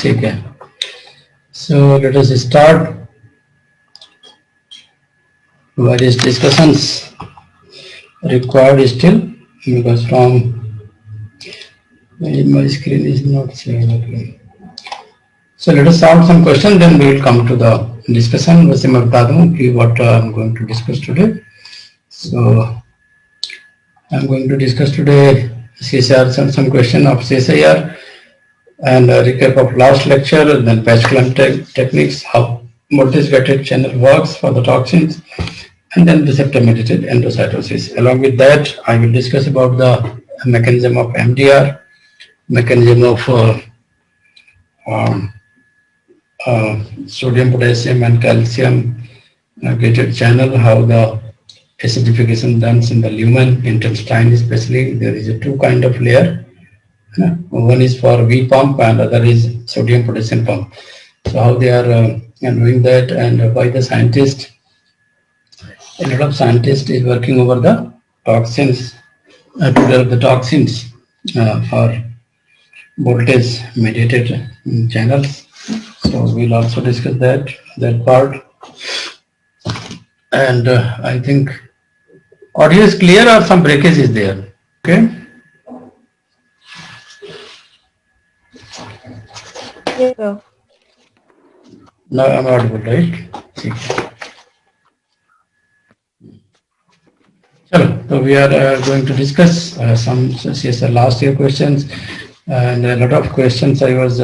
ठीक है. So let us start various discussions required still, because from my screen is not showing. Okay. So let us solve some questions, then we will come to the discussion. वैसे मैं बता दूं कि what I am going to discuss today. So I am going to discuss today CSIR, some question of CSIR, and a recap of last lecture, then patch clamp techniques, how voltage gated channel works for the toxins, and then receptor mediated endocytosis. Along with that, I will discuss about the mechanism of MDR, mechanism of sodium, potassium, and calcium gated channel, how the acidification done in the lumen, intestine especially. There is a two kind of layer. One is for V pump and other is sodium potassium pump. So how they are doing that, and why the scientist, a lot of scientists is working over the toxins, to develop the toxins for voltage mediated channels. So we'll also discuss that part. And I think audio is clear or some breakage is there? Okay. Yes, sir. Now I'm audible, right? So we are going to discuss some CSR last year questions, and a lot of questions I was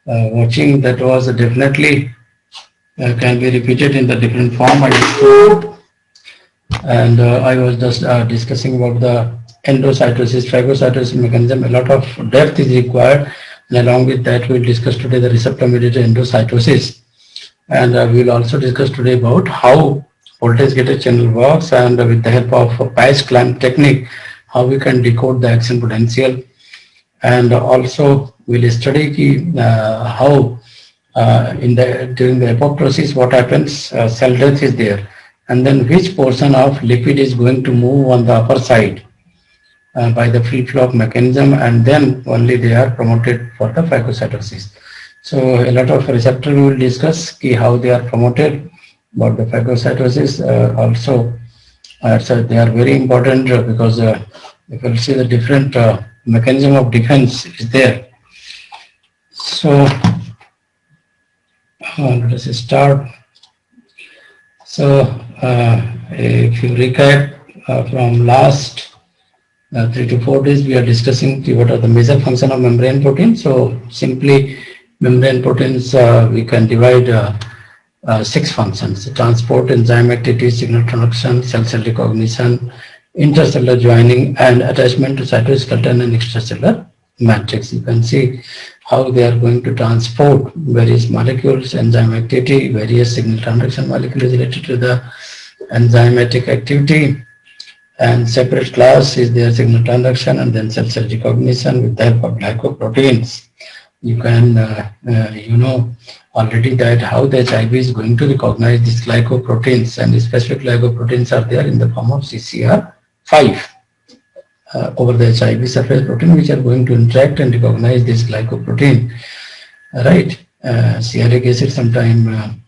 watching that was definitely can be repeated in the different form. And I was just discussing about the endocytosis, phagocytosis mechanism. A lot of depth is required, and along with that, we'll discuss today the receptor mediated endocytosis, and we'll also discuss today about how voltage gated channel works, and with the help of a patch clamp technique, how we can decode the action potential, and also we'll study how during the apoptosis what happens, cell death is there, and then which portion of lipid is going to move on the upper side by the free flow mechanism, and then only they are promoted for the phagocytosis. So a lot of receptor we will discuss how they are promoted, about the phagocytosis also. So they are very important because if you see the different mechanism of defense is there. So let us start. So if you recap from last 3 to 4 days, we are discussing what are the major function of membrane protein. So simply membrane proteins we can divide 6 functions: transport, enzyme activity, signal transduction, cell-cell recognition, intercellular joining, and attachment to cytoskeleton and extracellular matrix. You can see how they are going to transport various molecules, enzyme activity, various signal transduction molecules related to the enzymatic activity, and separate class is their signal transduction, and then cell-cell recognition with the help of glycoproteins. You can, you know already that how the HIV is going to recognize these glycoproteins, and specific glycoproteins are there in the form of CCR5 over the HIV surface protein, which are going to interact and recognize this glycoprotein, right? Stearic acid sometime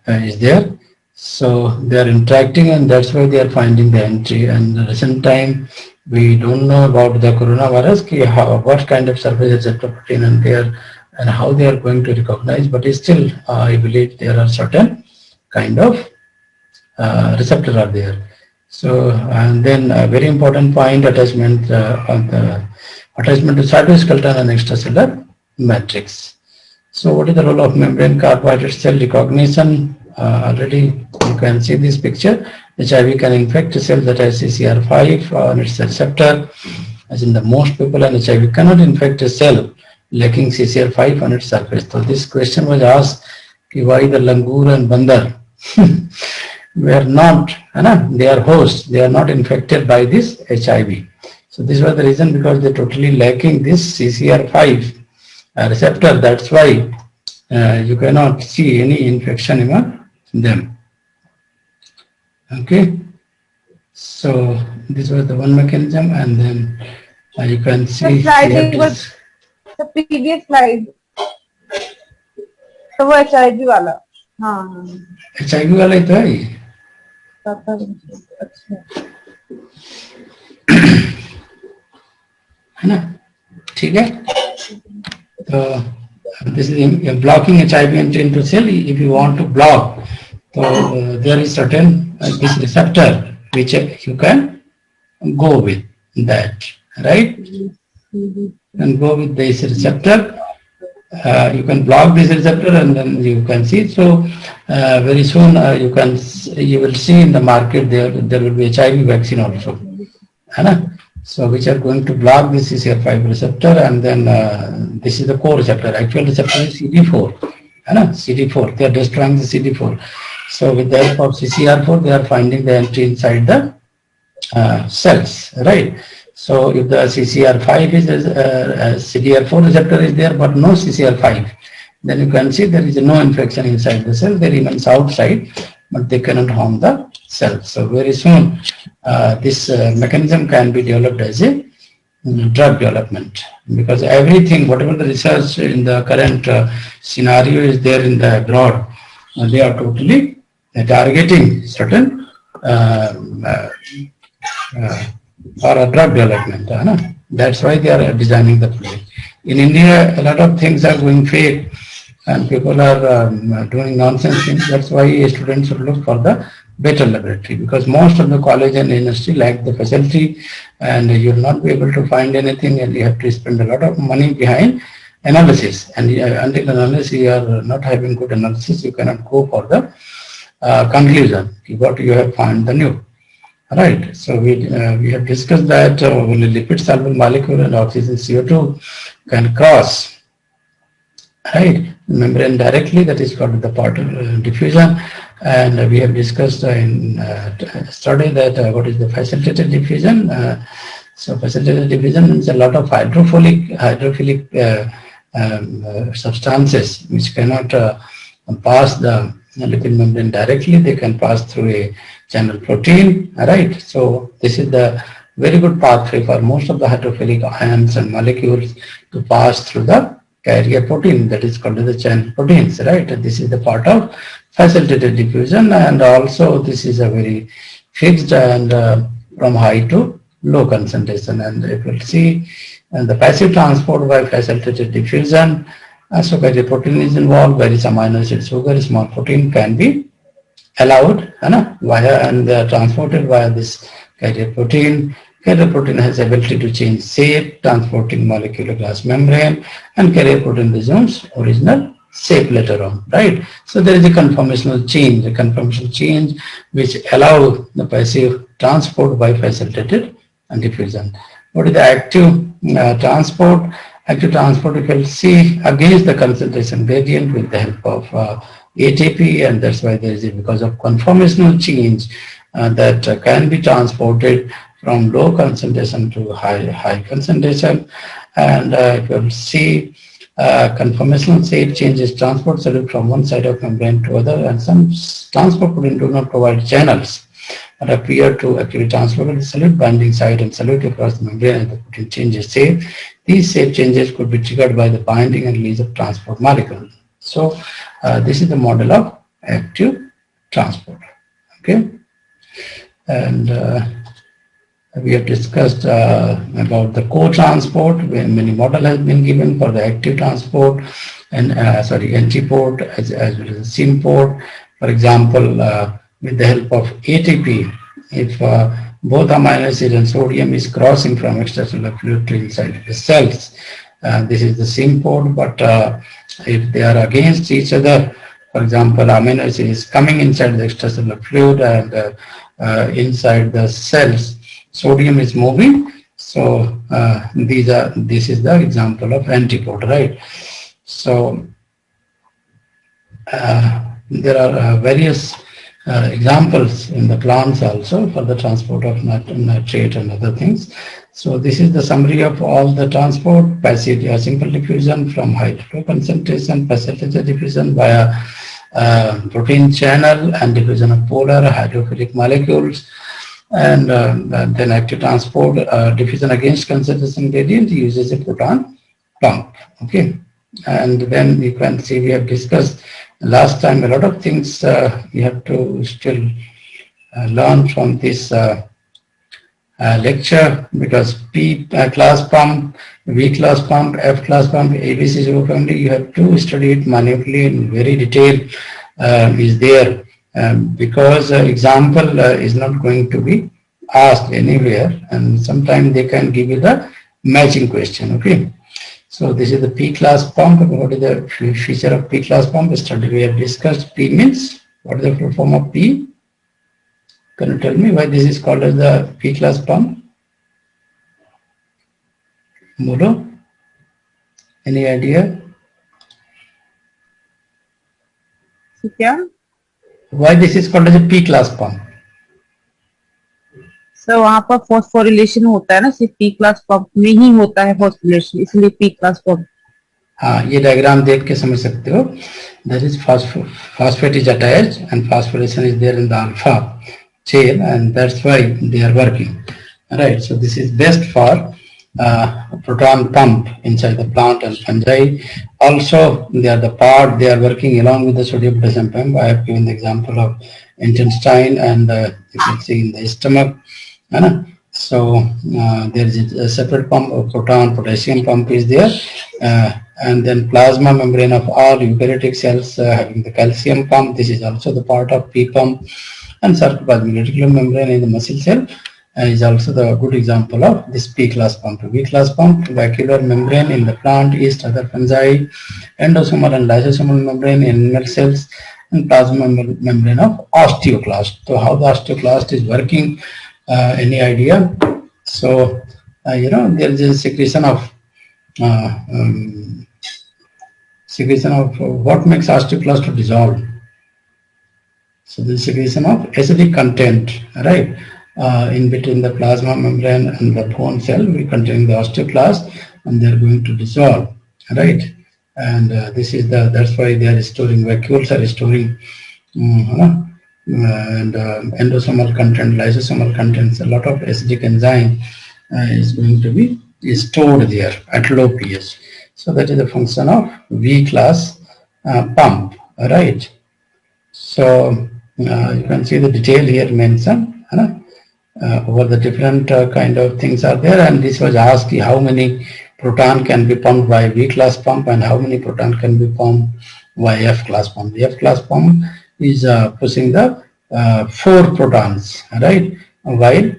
is there. So they are interacting, and that's why they are finding the entry. And at the recent time, we don't know about the coronavirus, what kind of surface receptor protein and there, and how they are going to recognize. But still, I believe there are certain kind of receptors are there. So, and then a very important point, attachment on the attachment to cytoskeleton and extracellular matrix. So what is the role of membrane carbohydrate cell recognition? Already you can see this picture. HIV can infect a cell that has CCR5 on its receptor, as in the most people, and HIV cannot infect a cell lacking CCR5 on its surface. So this question was asked, why the langur and bandar were not, they are hosts, they are not infected by this HIV. So this was the reason, because they are totally lacking this CCR5 receptor. That's why you cannot see any infection among them. Okay, so this was the one mechanism, and then you can see I think was तो previous slide तो वो HIV वाला। हाँ HIV वाला ही तो है ये। अच्छा है ना, ठीक है। तो this is blocking HIV entry into cell. If you want to block, so there is certain this receptor which you can go with that, right? And go with this receptor. You can block this receptor and then you can see. So very soon you will see in the market there will be HIV vaccine also, है. So which are going to block this CCR5 receptor, and then this is the core receptor. Actual receptor is CD4, है. CD4. They are destroying the CD4. So with the help of CCR4, they are finding the entry inside the cells, right? So if the CCR5 is CDR4 receptor is there, but no CCR5, then you can see there is no infection inside the cell. They remains outside, but they cannot harm the cell. So very soon, this mechanism can be developed as a drug development, because everything, whatever the research in the current scenario is there in the abroad, they are totally targeting certain for a drug development. That's why they are designing the product. In India, a lot of things are going fake and people are doing nonsense things. That's why students should look for the better laboratory, because most of the college and industry lack the facility, and you will not be able to find anything, and you have to spend a lot of money behind analysis. And until unless you are not having good analysis, you cannot go for the conclusion what you have found the new. Right. So we have discussed that only lipid soluble molecule and oxygen CO2 can cross, right, membrane directly. That is called the particle diffusion. And we have discussed in study that what is the facilitated diffusion. So facilitated diffusion means a lot of hydrophilic substances which cannot pass the lipid membrane directly. They can pass through a channel protein, right? So this is the very good pathway for most of the hydrophilic ions and molecules to pass through the carrier protein, that is called the channel proteins, right? This is the part of facilitated diffusion, and also this is a very fixed and from high to low concentration. And if you see the passive transport by facilitated diffusion, so carrier protein is involved, where some amino acid sugar, small protein can be allowed via and transported via this carrier protein. Carrier protein has ability to change shape, transporting molecular glass membrane, and carrier protein resumes original shape later on, right? So there is a conformational change, which allow the passive transport by facilitated diffusion. What is the active transport? Active transport, you can see against the concentration gradient with the help of ATP, and that's why there is because of conformational change that can be transported from low concentration to high concentration. And if you see conformational shape changes transport solute from one side of membrane to other, and some transport protein do not provide channels but appear to actually transport the solute binding site and solute across the membrane, and the protein changes shape. These shape changes could be triggered by the binding and release of transport molecule. So this is the model of active transport. Okay, and we have discussed about the co-transport, where many model has been given for the active transport and antiport as well as synport. For example, with the help of ATP, if both amino acid and sodium is crossing from extracellular fluid to inside the cells, this is the synport. But if they are against each other, for example, amino acid is coming inside the extracellular fluid and inside the cells, sodium is moving. So this is the example of antiport, right? So there are various examples in the plants also for the transport of nitrate and other things. So this is the summary of all the transport: passive or simple diffusion from high to low concentration, facilitated diffusion via protein channel, and diffusion of polar hydrophilic molecules, and then active transport diffusion against concentration gradient uses a proton pump. Okay, and then you can see we have discussed last time a lot of things you have to still learn from this lecture, because P class pump, V class pump, F class pump, ABC zero family, you have to study it minutely in very detail is there, because example is not going to be asked anywhere, and sometimes they can give you the matching question. Okay, so this is the P class pump. What is the feature of P class pump? Study we have discussed. P means, what is the full form of P? Can you tell me why this is called as the P class pump? Molo? Any idea? So क्या? Why this is called as a P class pump? Sir वहाँ पर phosphorylation होता है ना, सिर्फ P class pump में ही होता है फॉस्फोरिलेशन, इसलिए पी क्लास पंप. हाँ, ये डायग्राम देख के समझ सकते हो. That is phosphate is attached and phosphorylation is there in the alpha chain, and that's why they are working. Right. So this is best for proton pump inside the plant and fungi. Also, they are the part they are working along with the sodium potassium pump. I have given the example of intestine, and you can see in the stomach. So there is a separate pump of proton potassium pump is there, and then plasma membrane of all eukaryotic cells having the calcium pump. This is also the part of P pump, and sarcoplasmic reticulum membrane in the muscle cell is also the good example of this P class pump. V class pump, vacuolar membrane in the plant, yeast, other fungi, endosomal and lysosomal membrane in animal cells, and plasma membrane of osteoclast. So how the osteoclast is working, any idea? So there is a secretion of what makes osteoclast to dissolve. So the secretion of acidic content, right, in between the plasma membrane and the bone cell, we contain the osteoclast, and they are going to dissolve, right? And this is that's why they are storing, vacuoles are storing and endosomal content, lysosomal contents. A lot of acidic enzyme is going to be stored there at low pH. So that is the function of V class pump, right? So you can see the detail here mentioned over the different kind of things are there, and this was asked how many proton can be pumped by V class pump and how many proton can be pumped by F class pump. The F class pump is pushing the 4 protons, right, while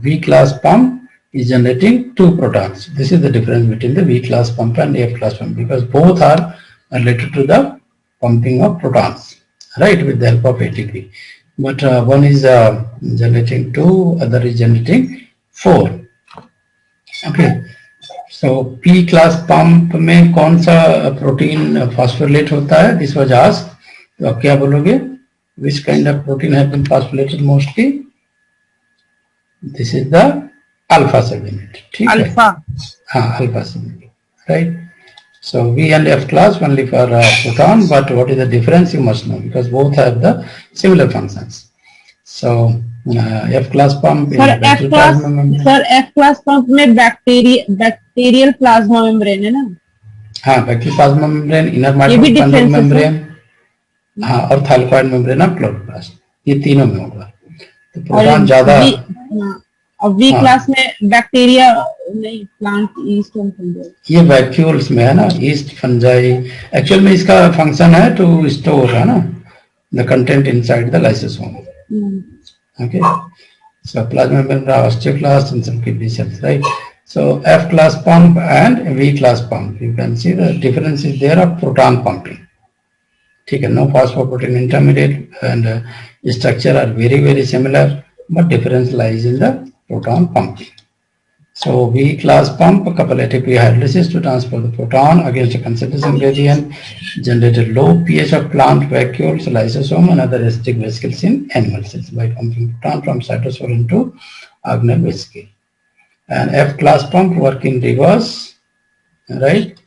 V class pump is generating 2 protons. This is the difference between the V class pump and F class pump, because both are related to the pumping of protons, right, with the help of ATP. But one is generating 2, other is generating 4. Okay. So P class pump में कौन सा protein phosphorylate होता है? This was asked. तो आप क्या बोलोगे? Which kind of protein have been phosphorylated mostly? This is the alpha subunit. Alpha. Alpha subunit. Right. So V and F class only for proton, but what is the difference you must know, because both have the similar functions. So F class pump is F class pump में bacterial plasma membrane है ना? हाँ, bacterial plasma membrane, inner mitochondrial membrane, हाँ, और thylakoid membrane of chloroplast, ये तीनों में होगा. तो प्रोटॉन ज्यादा. और वी क्लास में बैक्टीरिया नहीं, प्लांट, ईस्ट एंड फंजाई, ये वैक्यूल्स में है ना, ईस्ट, फंजाई. एक्चुअल में इसका फंक्शन है टू स्टोर, है ना, the content inside the lysosome. Okay, so plasma membrane, osteoclast, and some kidney cells, right? So F class pump and V class pump, you can see the difference is there of proton pumping. Okay, no phosphoprotein intermediate, and structure are very similar, but difference lies in the proton pumping. So V class pump, couple ATP hydrolysis to transfer the proton against a concentration gradient, generated low pH of plant vacuoles, lysosome, and other acidic vesicles in animal cells by pumping proton from cytosol into organelle vesicle. And F class pump work in reverse, right?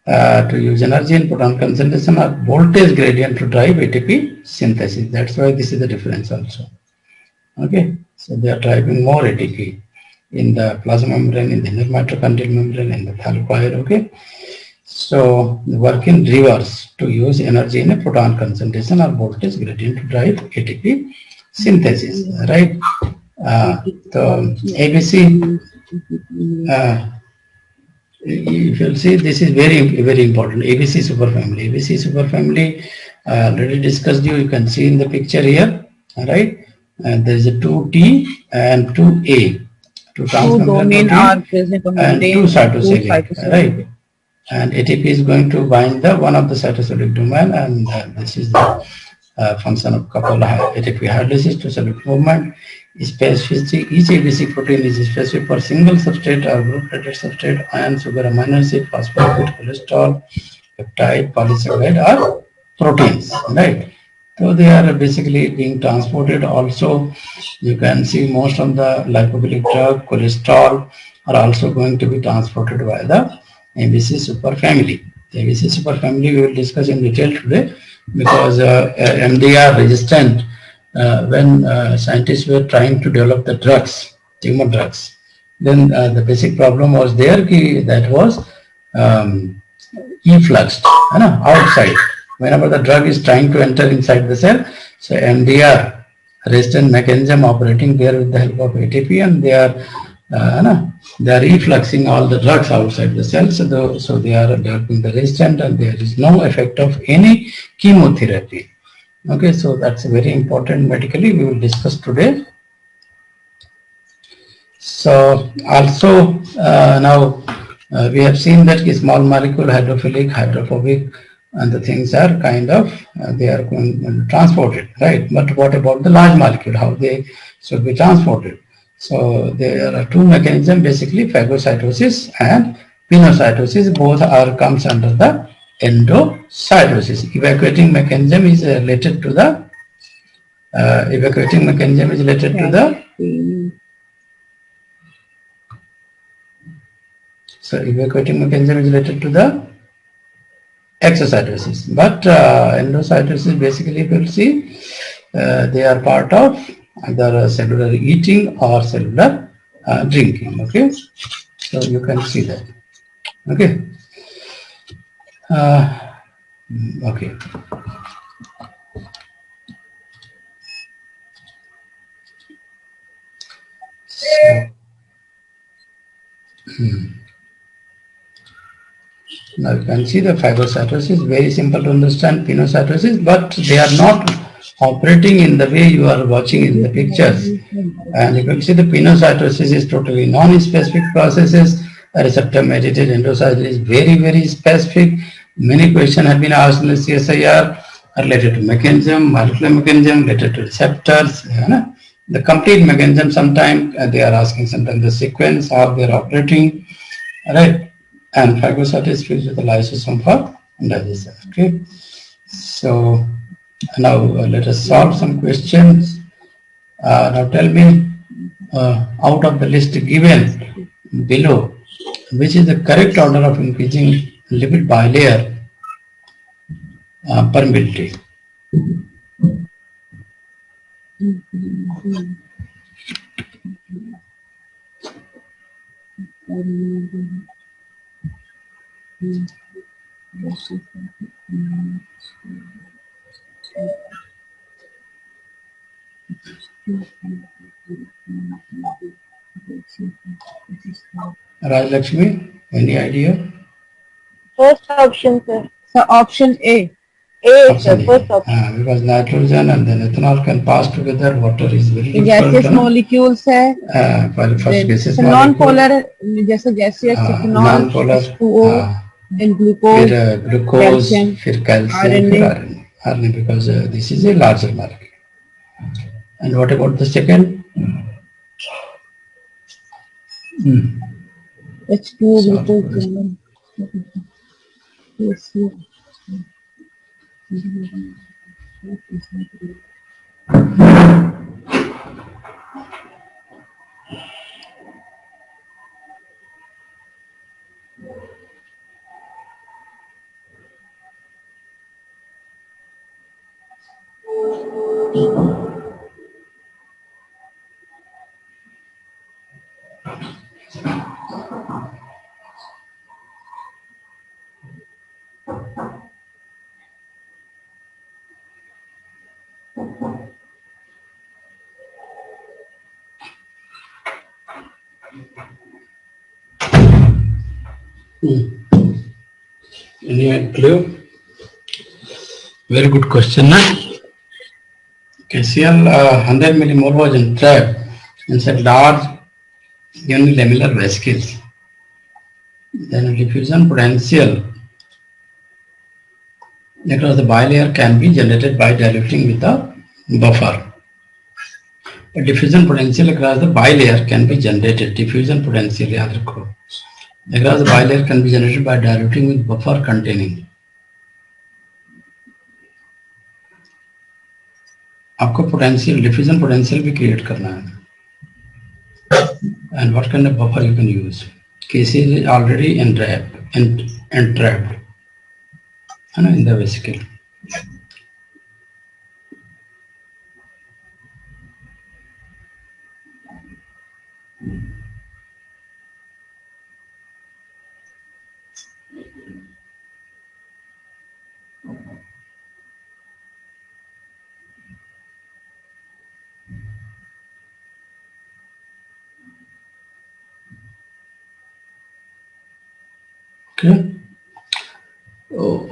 To use energy in proton concentration or voltage gradient to drive ATP synthesis. That's why this is the difference also. Okay, so they are driving more ATP. in the plasma membrane, in the inner mitochondrial membrane, in the thallipoid. Okay. So work in reverse to use energy in a proton concentration or voltage gradient to drive ATP synthesis, right? So ABC, if you'll see, this is very important. ABC superfamily. ABC superfamily, already discussed you can see in the picture here, right? And there is a 2T and 2A, two Two domain are transmembrane present on and membrane two and two cytosolic, cytosolic. right? And ATP is going to bind the one of the cytosolic domain, and this is the function of couple ATP hydrolysis to solute movement. Specificity, each ABC protein is specific for single substrate or group-related substrate, iron, sugar, amino acid, phospholipid, cholesterol, peptide, polysaccharide, or proteins, right? So they are basically being transported. Also, you can see most of the lipophilic drug, cholesterol are also going to be transported by the ABC superfamily. The ABC superfamily we will discuss in detail today, because MDR resistant, when scientists were trying to develop the drugs, tumor drugs, then the basic problem was there that was effluxed, outside. Whenever the drug is trying to enter inside the cell, so MDR resistant mechanism operating there with the help of ATP, and they are effluxing all the drugs outside the cell, so they are developing the resistant, and there is no effect of any chemotherapy. Okay, so that's very important medically, we will discuss today. So also now we have seen that small molecule hydrophilic, hydrophobic, and the things are kind of they are transported, right? But what about the large molecule? How they should be transported? So there are two mechanisms basically: phagocytosis and pinocytosis. Both are comes under the endocytosis. Evacuating mechanism is related to the So evacuating mechanism is related to the exocytosis, but endocytosis basically, we'll see, they are part of either cellular eating or cellular drinking. Okay, so you can see that. Okay. Okay. So, now you can see the phagocytosis, very simple to understand, pinocytosis, but they are not operating in the way you are watching in the pictures. And you can see the pinocytosis is totally non-specific processes. A receptor mediated endocytosis is very specific. Many questions have been asked in the CSIR related to mechanism, molecular mechanism, related to receptors. The complete mechanism, sometimes they are asking sometimes the sequence, how they are operating, right? And phagocytosis filled with the lysosome for digestion. Okay, so now let us solve some questions. Now tell me, out of the list given below, which is the correct order of increasing lipid bilayer permeability? Raj Lakshmi, any idea? First option, sir. So option A. A, sir. Option First A. option. Because nitrogen and then ethanol can pass together, water is very difficult. gaseous molecules है. First gaseous So molecule. non-polar जैसे gaseous ethanol, Non-polar, H2O, and glucose, फिर glucose, calcium, फिर calcium, RNA. फिर RNA, because this is a larger molecule. And what about the second? H2O, glucose. Yes, yes. Any clue? Very good question. KCl 100 millimole was entrapped inside large unilamellar vesicles. Then diffusion potential across the bilayer can be generated by diluting with the buffer. A diffusion potential across the bilayer can be generated. Diffusion potential याद रखो. Across the bilayer can be generated by diluting with buffer containing. आपको potential diffusion potential भी create करना है. And what kind of buffer you can use? KCl is already entrapped है ना in the vesicle. Okay. Oh.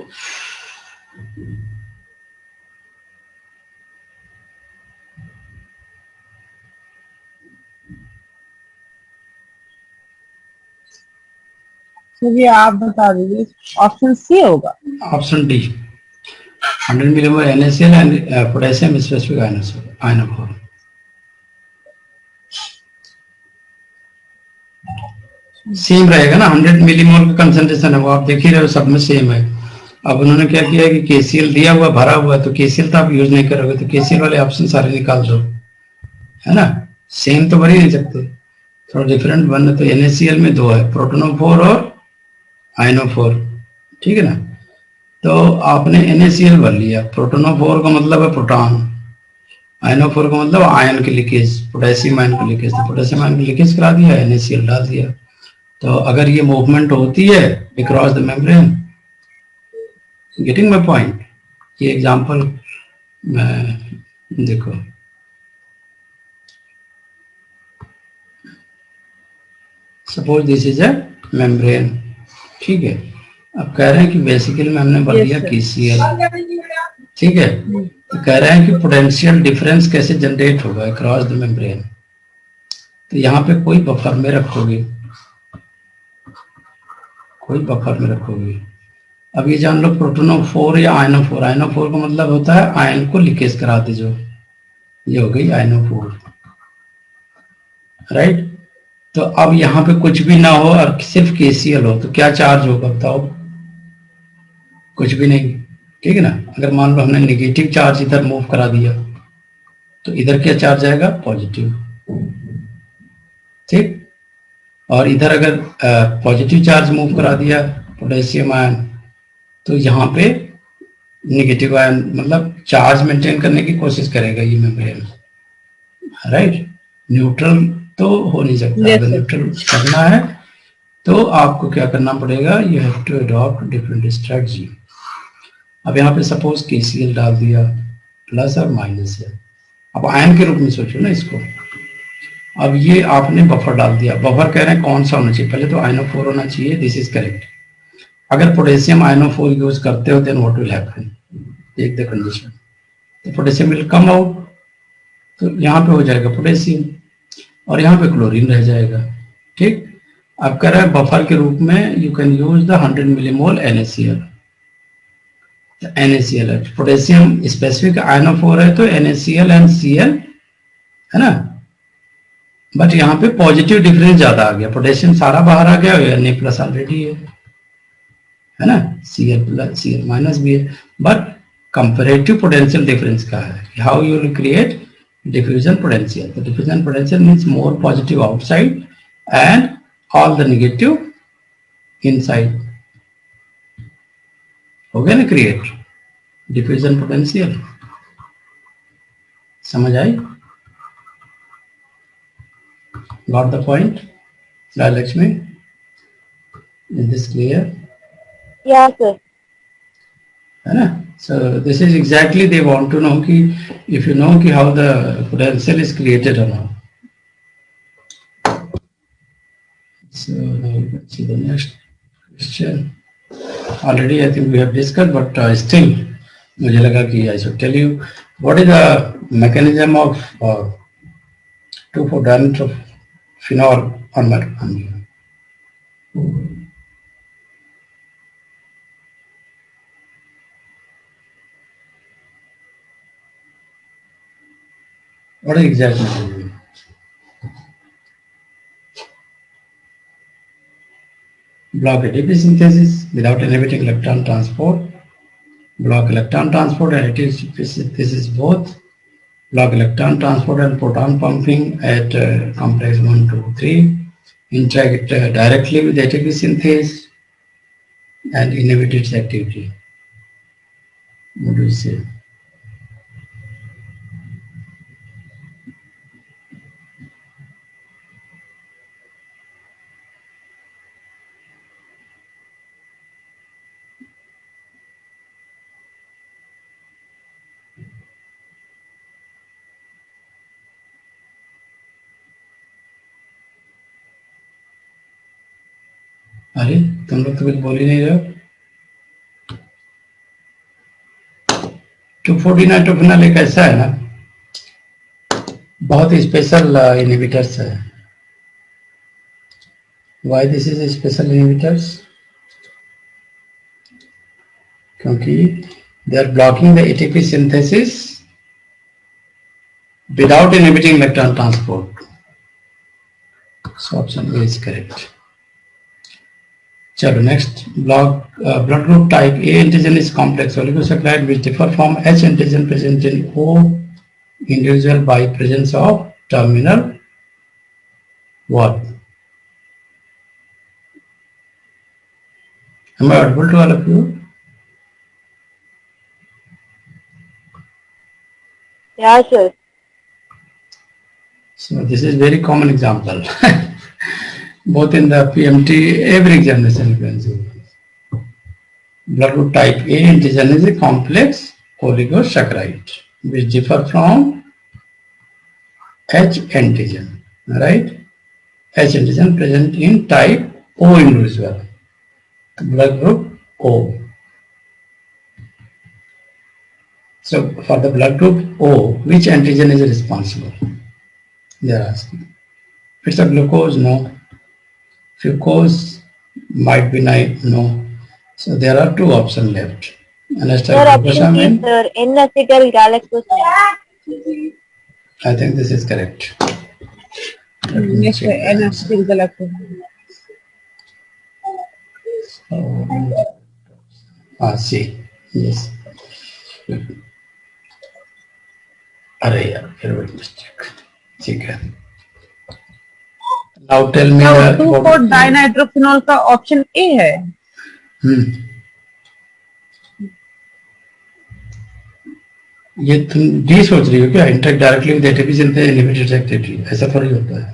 चलिए आप बता दीजिए, ऑप्शन सी होगा. Option D. 100 millimole NaCl and potassium specific ionophore. Same रहेगा ना, 100 मिलीमोल का कंसंट्रेशन है वो आप देख ही रहे हो, सब में सेम है. अब उन्होंने क्या किया कि KCl दिया हुआ भरा हुआ है तो KCl तो आप यूज नहीं करोगे तो KCl वाले ऑप्शन सारे निकाल दो, है ना. सेम तो भर ही नहीं सकते, थोड़ा डिफरेंट बनना. तो NaCl में दो है, प्रोटोनोफोर और आयनोफोर, ठीक है ना. तो आपने NaCl भर लिया. प्रोटोनोफोर का मतलब है प्रोटॉन, आयनोफोर का मतलब आयन की लीकेज, पोटेशियम आयन की लीकेज. तो पोटेशियम आयन की लीकेज करा दिया, NaCl डाल दिया. तो अगर ये मूवमेंट होती है across the membrane, getting my point. ये एग्जांपल देखो, suppose this is a membrane, ठीक है. अब कह रहे हैं कि वेसिकल में हमने भर दिया KCl, ठीक है. तो कह रहे हैं कि पोटेंशियल डिफरेंस कैसे जनरेट होगा अक्रॉस द मेम्ब्रेन. तो यहाँ पे कोई बफर में रखोगे, कोई बफर में रखोगे. अब ये जान लो प्रोटोनोफोर या आयनोफोर. आयनोफोर का मतलब होता है आयन को लीकेज करा दे जो, ये हो गई आयनोफोर, राइट. तो अब यहाँ पे कुछ भी ना हो और सिर्फ KCl हो तो क्या चार्ज होगा बताओ? कुछ भी नहीं, ठीक है ना. अगर मान लो हमने नेगेटिव चार्ज इधर मूव करा दिया तो इधर क्या चार्ज आएगा? पॉजिटिव, ठीक. और इधर अगर पॉजिटिव चार्ज मूव करा दिया पोटेशियम आयन तो यहाँ पे नेगेटिव आयन, मतलब चार्ज मेंटेन करने की कोशिश करेगा ये मेम्ब्रेन, राइट. न्यूट्रल तो हो नहीं सकता. Yes, अगर न्यूट्रल करना है तो आपको क्या करना पड़ेगा? You have to adopt different strategy. अब यहाँ पे सपोज KCl डाल दिया, प्लस और माइनस है. अब आयन के रूप में सोचो ना इसको. अब ये आपने बफर डाल दिया. बफर कह रहे हैं कौन सा होना चाहिए? पहले तो आयनोफोर होना चाहिए, दिस इज करेक्ट. अगर पोटेशियम आयनोफोर यूज करते हो then what will happen? Take the condition. तो पोटेशियम विल कम आउट, तो यहाँ पे हो जाएगा पोटेशियम और यहाँ पे क्लोरीन रह जाएगा, ठीक. अब कह रहा है बफर के रूप में you can use the 100 millimole NaCl. NaCl है, पोटेशियम स्पेसिफिक आयनोफोर है तो NaCl एंड Cl है ना. बट यहाँ पे पॉजिटिव डिफरेंस ज्यादा आ गया, पोटेशियम सारा बाहर आ गया और Na प्लस ऑलरेडी है ना. Cl प्लस Cl माइनस भी है. बट कंपैरेटिव पोटेंशियल डिफरेंस का है. How you will create diffusion potential. The diffusion potential means more positive outside and all the negative inside. हो गया ना क्रिएट डिफ्यूजन पोटेंशियल. समझ आई? Got the point, Lakshmi? Is this clear? Yeah, sir. है ना. So this is exactly they want to know कि if you know कि how the potential is created or not. So now you can see the next question. Already I think we have discussed, but still मुझे लगा कि I should tell you what is the mechanism of 2,4-dimetrophenol on mercury. What is exact mechanism? Block ATP synthesis without inhibiting electron transport. Block electron transport and ATP synthesis both. Block electron transport and proton pumping at complex 1, 2, 3. Interact directly with ATP synthase and inhibit its activity. What do you say? अरे तुम लोग तो कुछ बोल ही नहीं रहे हो 2,4-नाइट्रोफेनॉल एक ऐसा है ना बहुत स्पेशल इनहिबिटर्स है why this is special inhibitors क्योंकि they are blocking the ATP synthesis without inhibiting electron transport so option A is correct चलो next blood group type A antigen is complex oligosaccharide which differ from H antigen present in O individual by presence of terminal what? Am I audible to all of you? Yeah, sir. So this is very common example. Both in the PMT, every examination you can see. Blood group type A antigen is a complex oligosaccharide which differ from H antigen, right? H antigen present in type O individual. Blood group O. So for the blood group O, which antigen is responsible? They are asking. It's a glucose, no. Fructose might be no. So there are two options left. Sir, option C, sir. N-acetyl galactosamine. I think this is correct. Yes, sir. N-acetyl galactosamine. C. Yes. अरे यार फिर वही mistake ठीक है Now tell me So 2,4-डाइनाइट्रोफेनॉल का option A है ये तुम डी सोच रही हो क्या interact directly with ATP synthesis inhibited activity ऐसा थोड़ी होता है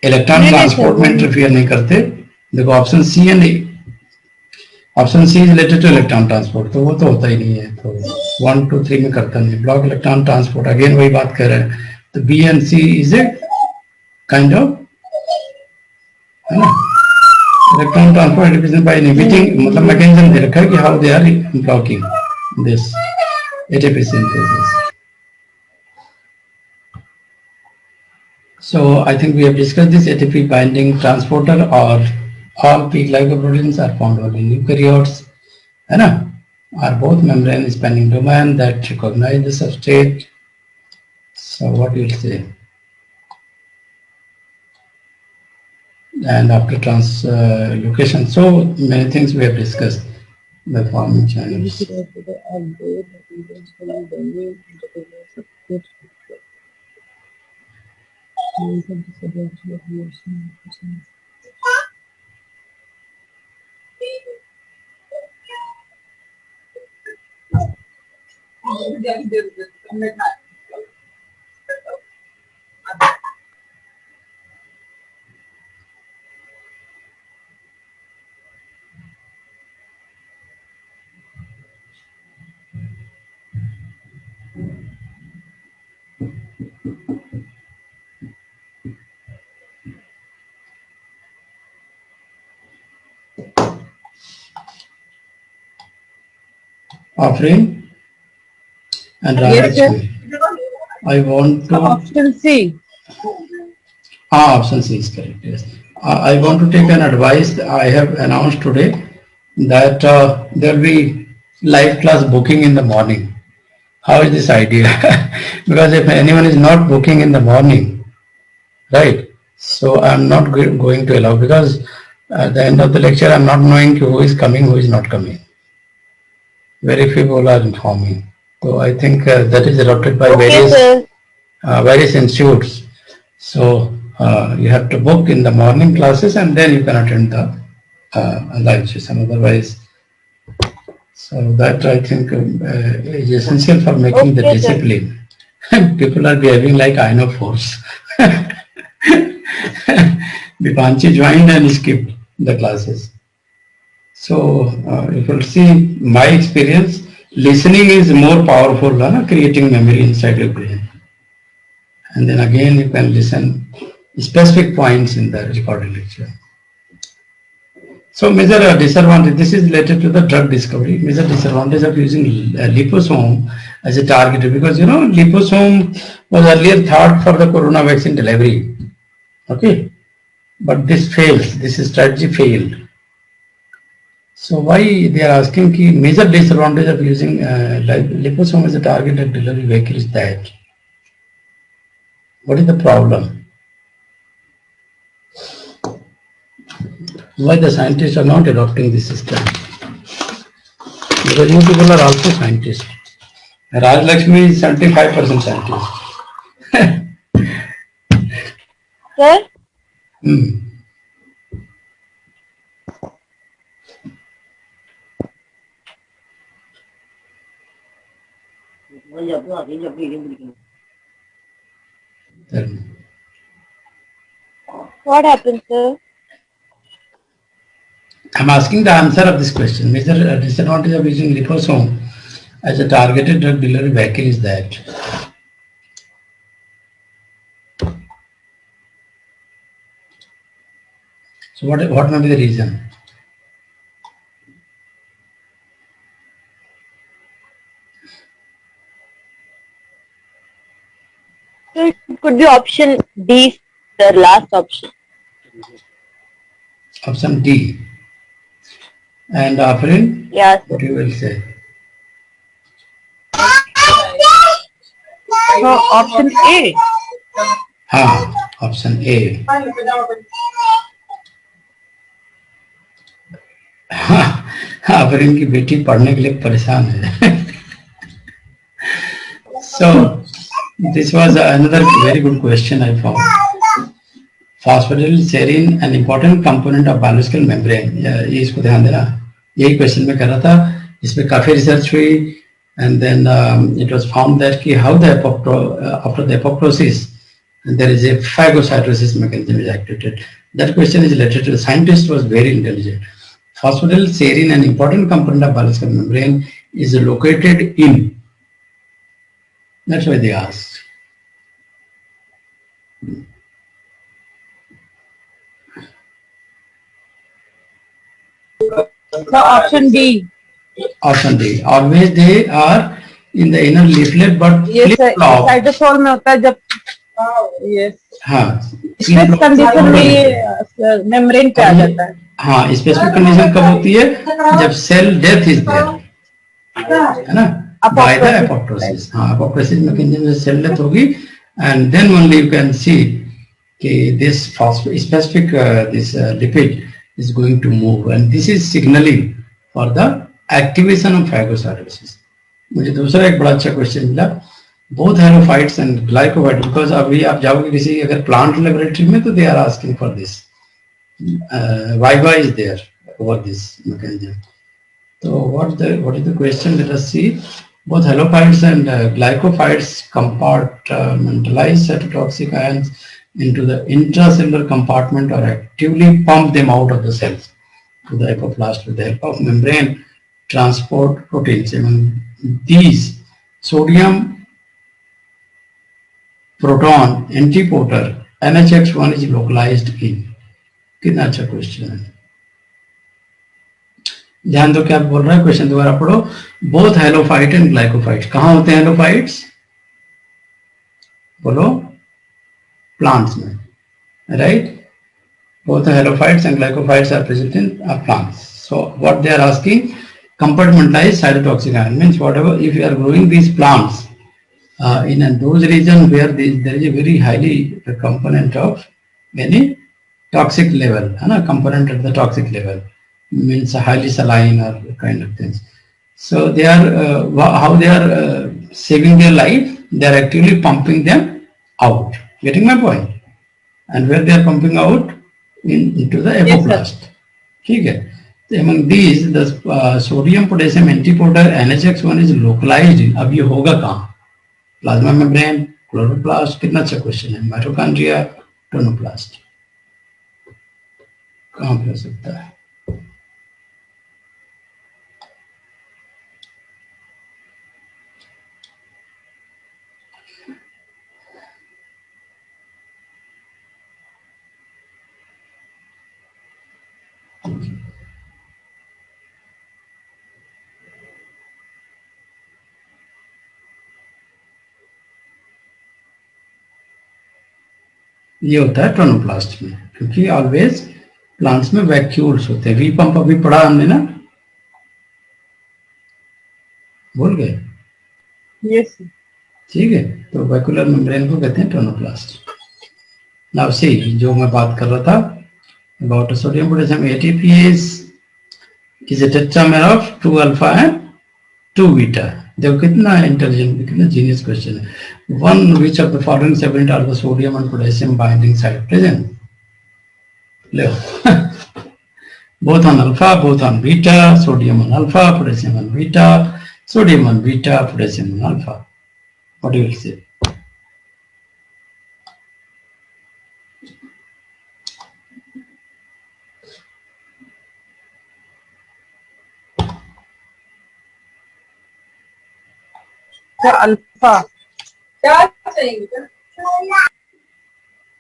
इलेक्ट्रॉन ट्रांसपोर्ट में इंटरफियर नहीं करते देखो option C and option C is related to electron transport तो वो तो होता ही नहीं है तो 1, 2, 3 में करता नहीं ब्लॉक इलेक्ट्रॉन ट्रांसपोर्ट अगेन वही बात कर रहे हैं तो B and C is a kind of है ना electron transport inhibition by inhibiting मतलब मैकेनिज्म दे रखा है कि how they are blocking this ATP synthesis. So I think we have discussed this ATP binding transporter or all P glycoproteins are found only in eukaryotes, है ना? Are both membrane spanning domain that recognize the substrate. So what you will say? And after translocation, so many things we have discussed. The forming channels. Afrin and Yes, sir. Rajalakshmi. I want to. Option C. Option C is correct. Yes. I want to take an advice. I have announced today that there will be live class booking in the morning. How is this idea? Because if anyone is not booking in the morning, right? So I'm not going to allow, because at the end of the lecture I'm not knowing who is coming, who is not coming. Very few people are informing. So I think that is adopted by various institutes. So you have to book in the morning classes and then you can attend the live session. Otherwise, so that I think is essential for making the discipline. People are behaving like I know force. Dipanchi joined and skipped the classes. So if you see my experience, listening is more powerful than creating memory inside your brain. And then again you can listen specific points in the recorded lecture. So major disadvantage, this is related to the drug discovery. Major disadvantage of using liposome as a target, because you know liposome was earlier thought for the corona vaccine delivery. Okay, but this fails. This strategy failed. So why they are asking ki major disadvantage of using liposome as a targeted delivery vehicle is that? What is the problem? Why the scientists are not adopting this system? Because you people are also scientists. Rajalakshmi is 75% scientist. Sir? What happened, sir? I'm asking the answer of this question. Major disadvantage of using liposome as a targeted drug delivery vehicle is that? So what may be the reason? So it could be option D, the last option. Option D. And Afrin? Yes. What you will say? So option A. Option A. Afrin की बेटी पढ़ने के लिए परेशान है. So this was another very good question I found. Phosphatidylserine, an important component of biological membrane. ये इसको ध्यान देना. यही क्वेश्चन में कर रहा था. इसमें काफी रिसर्च हुई, and then it was found that कि how the after the apoptosis there is a phagocytosis mechanism is activated. That question is related to the scientist was very intelligent. Phosphatidylserine, an important component of biological membrane, is located in. That's why they asked. So option D. Option D. Always they are in the inner leaflet, but Yes, flip flop. Cytosol में होता है जब yes. हाँ. Stress condition में ये membrane पे आ जाता है. हाँ, स्पेसिफिक कंडीशन कब होती है? जब सेल डेथ इज देयर, है ना? By the apoptosis. हाँ, apoptosis mechanism से सेल डेथ होगी, and then only you can see कि this specific this lipid is going to move, and this is signaling for the activation of phagocytosis. मुझे दूसरा एक बड़ा अच्छा क्वेश्चन मिला, both halophytes and glycophytes, because अभी आप जाओगे किसी अगर प्लांट लेबोरेटरी में तो they are asking for this. Viva is there over this mechanism. So what is the question? Let us see. Both halophytes and glycophytes compartmentalize cytotoxic ions into the intracellular compartment or actively pump them out of the cells to the apoplast with the help of membrane transport proteins. Among these, sodium proton antiporter NHX1 is localized in. कितना अच्छा question है. ध्यान दो क्या बोल रहा है, question दोबारा पढ़ो। बोथ हेलोफाइट एंड ग्लाइकोफाइट कहाँ होते हैं हेलोफाइट्स? बोलो, प्लांट्स में, right? Both the halophytes and glycophytes are present in plants. So what they are asking, compartmentalized cytotoxic ion means whatever, if you are growing these plants in those regions where there is a very highly component of any toxic level, component at the toxic level, means highly saline or kind of things. So they are how they are saving their life, they are actually pumping them out. Getting my point? And where they are pumping out? Into the apoplast. ठीक है? Among these, the sodium potassium antiporter NHX1 is localized in, अब ये होगा कहाँ? Plasma membrane, chloroplast, कितना अच्छा question है, mitochondria, tonoplast, कहाँ पे हो सकता है? ये होता है टोनोप्लास्ट में, क्योंकि ऑलवेज प्लांट्स में वैक्यूल्स होते हैं। वी पंप अभी पढ़ा हमने ना, भूल गए? यस। ठीक है, तो वैक्यूलर मेम्ब्रेन को कहते हैं टोनोप्लास्ट। नाउ सी, जो मैं बात कर रहा था about sodium potassium ATPase is a tetramer of 2 alpha and 2 beta. देखो कितना इंटेलिजेंट, कितना जीनियस क्वेश्चन है। One which of the following 7 are the sodium and potassium binding site present? ले both on alpha, both on beta, sodium on alpha, potassium on beta, sodium on beta, potassium on alpha. What do you say? Alpha.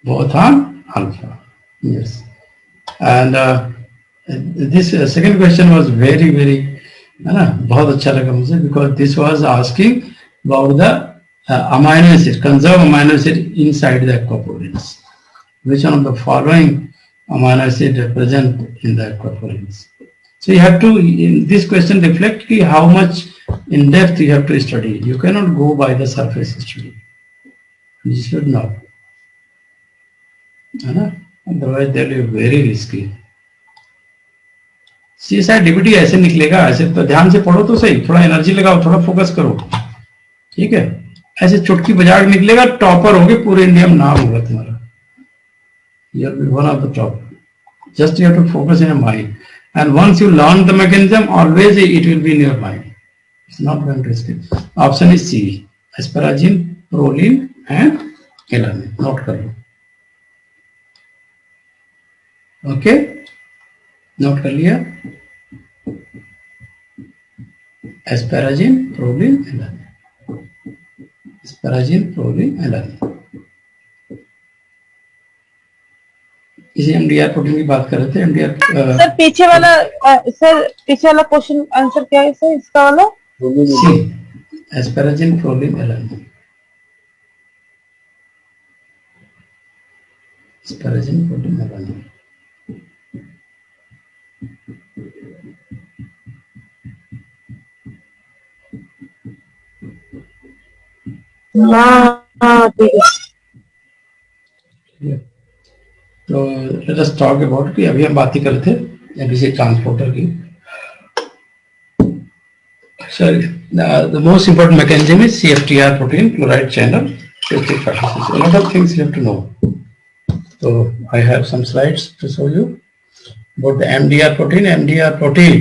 Both on alpha. Yes. And this second question was very, बहुत अच्छा लगा मुझे, because this was asking about the amino acid, conserved amino acid inside the aquaporins. Which one of the following amino acid are present in the aquaporins? So you have to, in this question, reflect how much in depth you have to study. You cannot go by the surface study. You should not. Otherwise they will be very risky. CSI DBT ऐसे निकलेगा, ऐसे तो ध्यान से पढ़ो तो सही, थोड़ा एनर्जी लगाओ, थोड़ा फोकस करो, ठीक है? ऐसे चुटकी बजा के निकलेगा, टॉपर होगे पूरे इंडिया में, नाम होगा तुम्हारा, you will be one of the top. Just you have to focus in your mind, and once you learn the mechanism, always it will be in your mind. It's not going to escape. Option is C, asparagine, proline and alanine. Note कर लो, okay? Note कर लिया? एस्पैराजिन, proline, alanine, asparagine, proline, alanine. इसी MDR protein की बात कर रहे थे। MDR sir पीछे वाला क्वेश्चन आंसर क्या है सर, इसका वाला? C, asparagine, proline, alanine. Asparagine, proline, alanine. तो लेट अस टॉक अबाउट कि अभी हम बात ही कर रहे थे एबीसी ट्रांसपोर्टर की। Sir the most important mechanism is CFTR protein chloride channel peptic fatty acids. A lot of things you have to know. So I have some slides to show you about the MDR protein. MDR protein,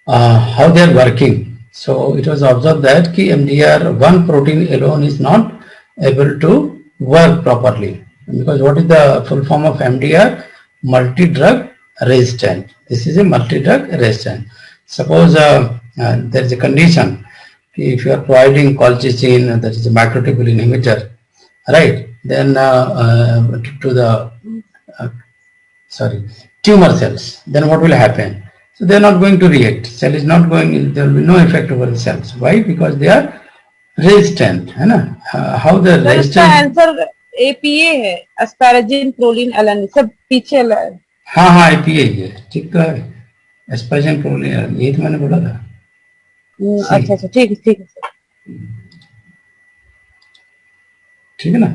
how they are working. So it was observed that MDR1 protein alone is not able to work properly, because what is the full form of MDR? Multi-drug resistant. This is a multi-drug resistant. Suppose there is a condition, if you are providing colchicine, that is a microtubule inhibitor, right? Then to the tumor cells, then what will happen? So they are not going to react. Cell is not going. There will be no effect over the cells. Why? Because they are resistant. है ना? How the sir इसका resistant? Answer APA है, एस्पैराजिन proline alanine, सब पीछे हाँ हाँ IPA ही है, ठीक तो है, एस्पार्जिन प्रोलिन, यही तो मैंने बोला था। अच्छा अच्छा, ठीक है सर। ठीक है ना?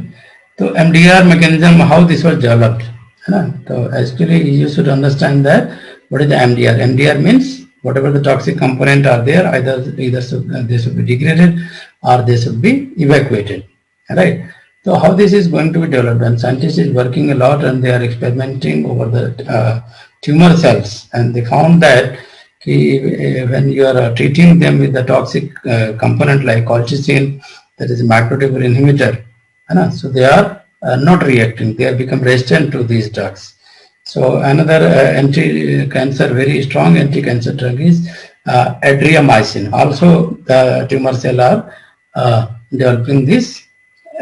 तो MDR mechanism, how this was developed, है ना? तो actually you should understand that what is the MDR. MDR means whatever the toxic component are there, either they should be degraded or they should be evacuated, right? So how this is going to be developed, and scientists is working a lot and they are experimenting over the tumor cells, and they found that when you are treating them with the toxic component like colchicine, that is a microtubule inhibitor, so they are not reacting, they have become resistant to these drugs. So another anti-cancer, very strong anti-cancer drug is adriamycin. Also the tumor cell are developing this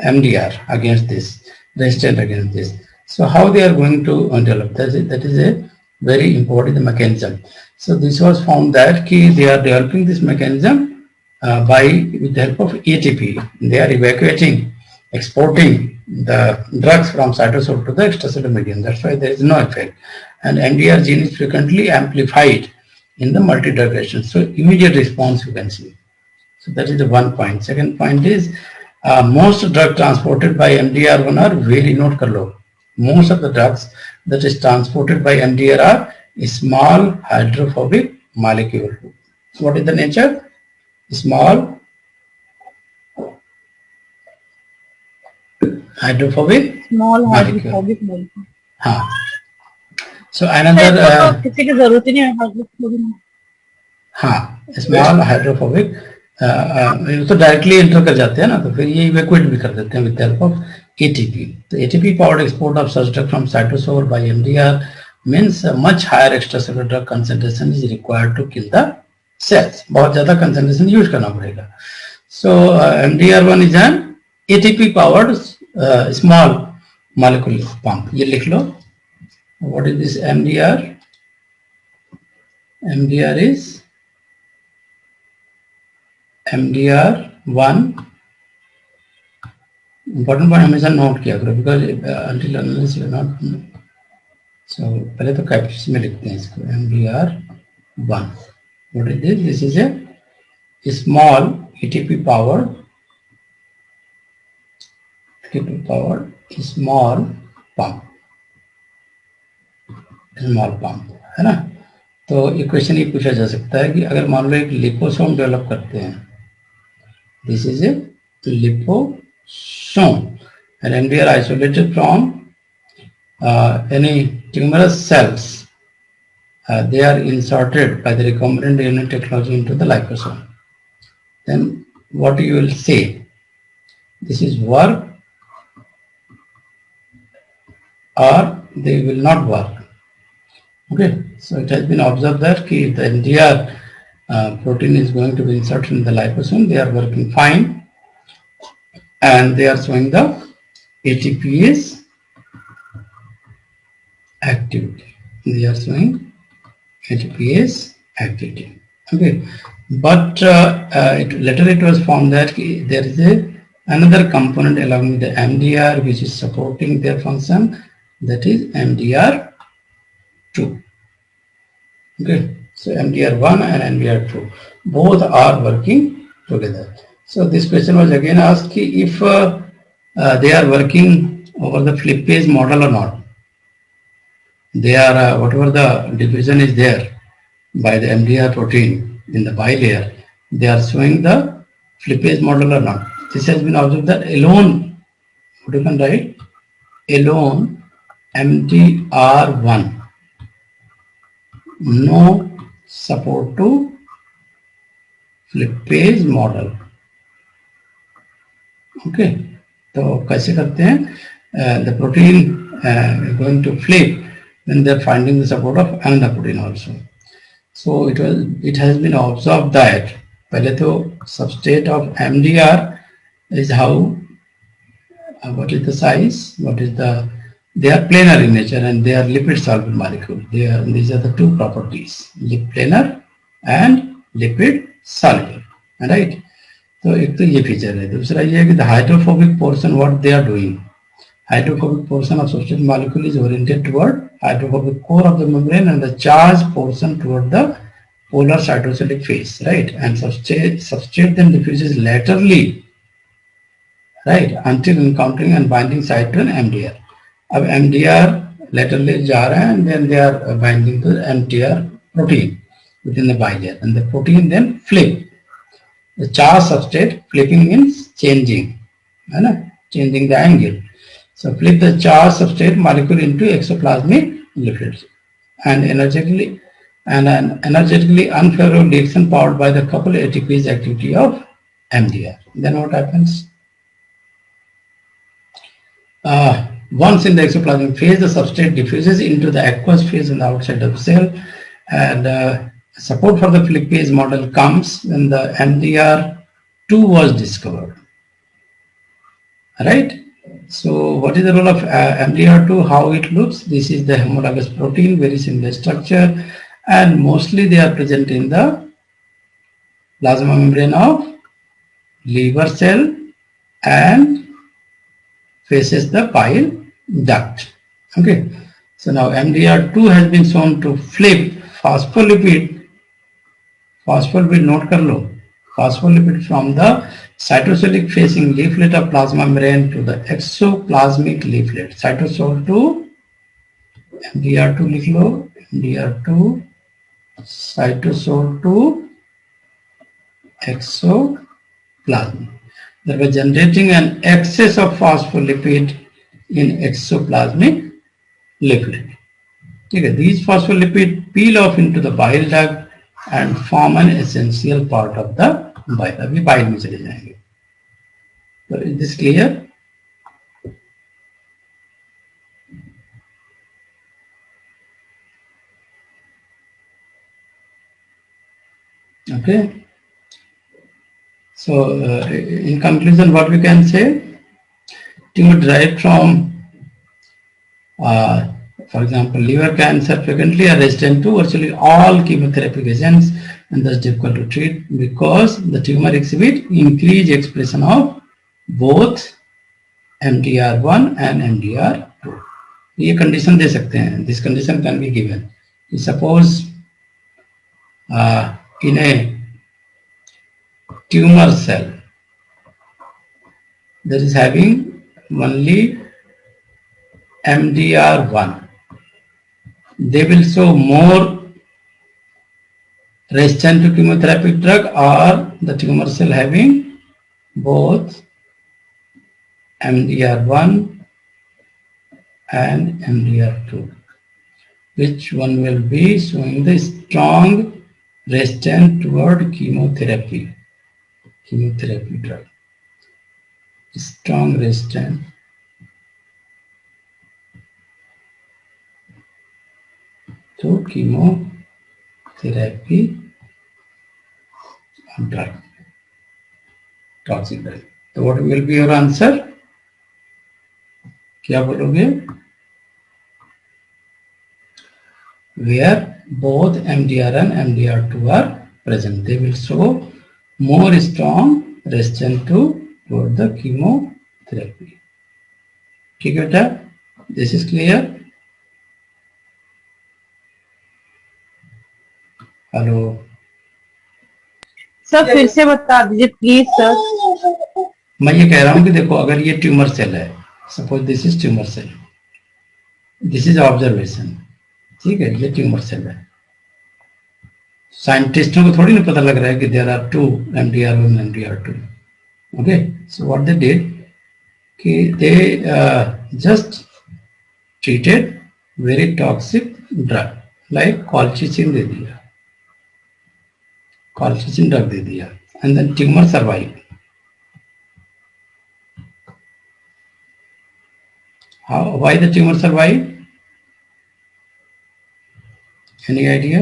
MDR against this, resistant against this. So how they are going to develop, that is a very important mechanism. So this was found that they are developing this mechanism with the help of ATP. They are evacuating, exporting the drugs from cytosol to the extracellular medium. That's why there is no effect. And MDR gene is frequently amplified in the multi-drug resistance. So immediate response you can see. So that is the one point. Second point is most drugs transported by MDR1 are very, note kar lo, most of the drugs that is transported by MDR are small hydrophobic molecule. So what is the nature? Small hydrophobic molecule. हाँ. So another किसी की जरूरत ही नहीं है hydrophobic. हाँ, small hydrophobic तो directly enter कर जाते हैं ना, तो फिर ये इवैक्यूएट भी कर देते हैं विद हेल्प ऑफ ATP. तो ATP powered export of such drug from cytosol by MDR means a much higher extracellular drug concentration is required to kill the cells. बहुत ज्यादा concentration यूज करना पड़ेगा. So MDR1 is an ATP powered small molecule pump. ये लिख लो. What is this MDR? MDR is MDR1. Important point हमेशा note किया करो, because until unless you are not, so पहले तो कैप्स में लिखते हैं इसको. MDR1. What is this? This is a small ATP powered small pump. Small pump, है ना? तो एक क्वेश्चन ये पूछा जा सकता है कि अगर मान लो एक लिपोसोम डेवलप करते हैं, this is A liposome, and MDR isolated from any tumorous cells, they are inserted by the recombinant DNA technology into the liposome. Then what you will say, this is work or they will not work. Okay, so it has been observed that if the MDR protein is going to be inserted in the liposome, they are working fine, and they are showing the ATPase activity. They are showing ATPase activity. Okay, but later it was found that there is another component along with the MDR which is supporting their function, that is MDR2. Okay, so MDR1 and MDR2 both are working together. So this question was again asked if they are working over the Flippase model or not. They are whatever the division is there by the MDR protein in the bilayer, they are showing the Flippase model or not. This has been observed that alone, what you can write, alone MDR1, no support to Flippase model. Okay, तो कैसे करते हैं? The protein going to flip when they are finding the support of another protein also. So it has been observed that पहले तो substrate of MDR is how, what is the size, what is the they are planar in nature and they are lipid soluble molecule. These are the two properties, planar and lipid soluble. Right? तो एक तो ये feature है. दूसरा ये है कि the hydrophobic portion, what they are doing. Hydrophobic portion of substrate molecule is oriented toward hydrophobic core of the membrane and the charged portion toward the polar cytosolic phase, right? And substrate then diffuses laterally, right, until encountering and binding site to an MDR. अब MDR laterally जा रहा है and then they are binding to the MTR protein within the bilayer, and the protein then flip. The charged substrate, flipping means changing, है ना? Changing the angle. So flip the charged substrate molecule into exoplasmic lipids, and an energetically unfavorable reaction powered by the coupled ATPase activity of MDR. Then what happens? Once in the exoplasmic phase, the substrate diffuses into the aqueous phase on the outside of the cell, and support for the flipase model comes when the MDR2 was discovered. Right? So what is the role of MDR2? How it looks? This is the homologous protein, very similar structure, and mostly they are present in the plasma membrane of liver cell and faces the bile duct. Okay. So now MDR2 has been shown to flip phospholipid note kar lo, phospholipid from the cytosolic facing leaflet of plasma membrane to the exoplasmic leaflet. Cytosol to MDR2 लिख लो, MDR2 cytosol to exoplasm, thereby generating an excess of phospholipid in exoplasmic leaflet. Okay, these phospholipid peel off into the bile duct and form an essential part of the bile. अभी bile में चले जाएंगे. So is this clear? Okay. So in conclusion, what we can say, tumor derived from, for example, liver cancer frequently are resistant to virtually all chemotherapy agents and thus difficult to treat because the tumor exhibit increased expression of both MDR1 and MDR2. ये condition दे सकते हैं. This condition can be given. Suppose in a tumor cell that is having only MDR1, they will show more resistant to chemotherapeutic drug, or the tumor cell having both MDR1 and MDR2. Which one will be showing the strong resistant toward chemotherapy drug? Strong resistant to chemotherapy drug, toxic drug. So what will be your answer? क्या बोलोगे? Where both MDR and MDR2 are present, they will show more strong resistant toward the chemotherapy. ठीक है बेटा? This is clear? Hello sir फिर से बता दीजिए please sir. मैं ये कह रहा हूं कि देखो, अगर ये ट्यूमर सेल है, suppose this is tumour cell, this is observation, ठीक है, ये ट्यूमर सेल है. साइंटिस्टों को थोड़ी ना पता लग रहा है कि there are two MDR1 and MDR2. Okay, so what they did कि they just treated very toxic drug like colchicine दे दिया, कॉल्चिसिन ड्रग दे दिया, and then tumour survive. Why the tumor survive? Any idea?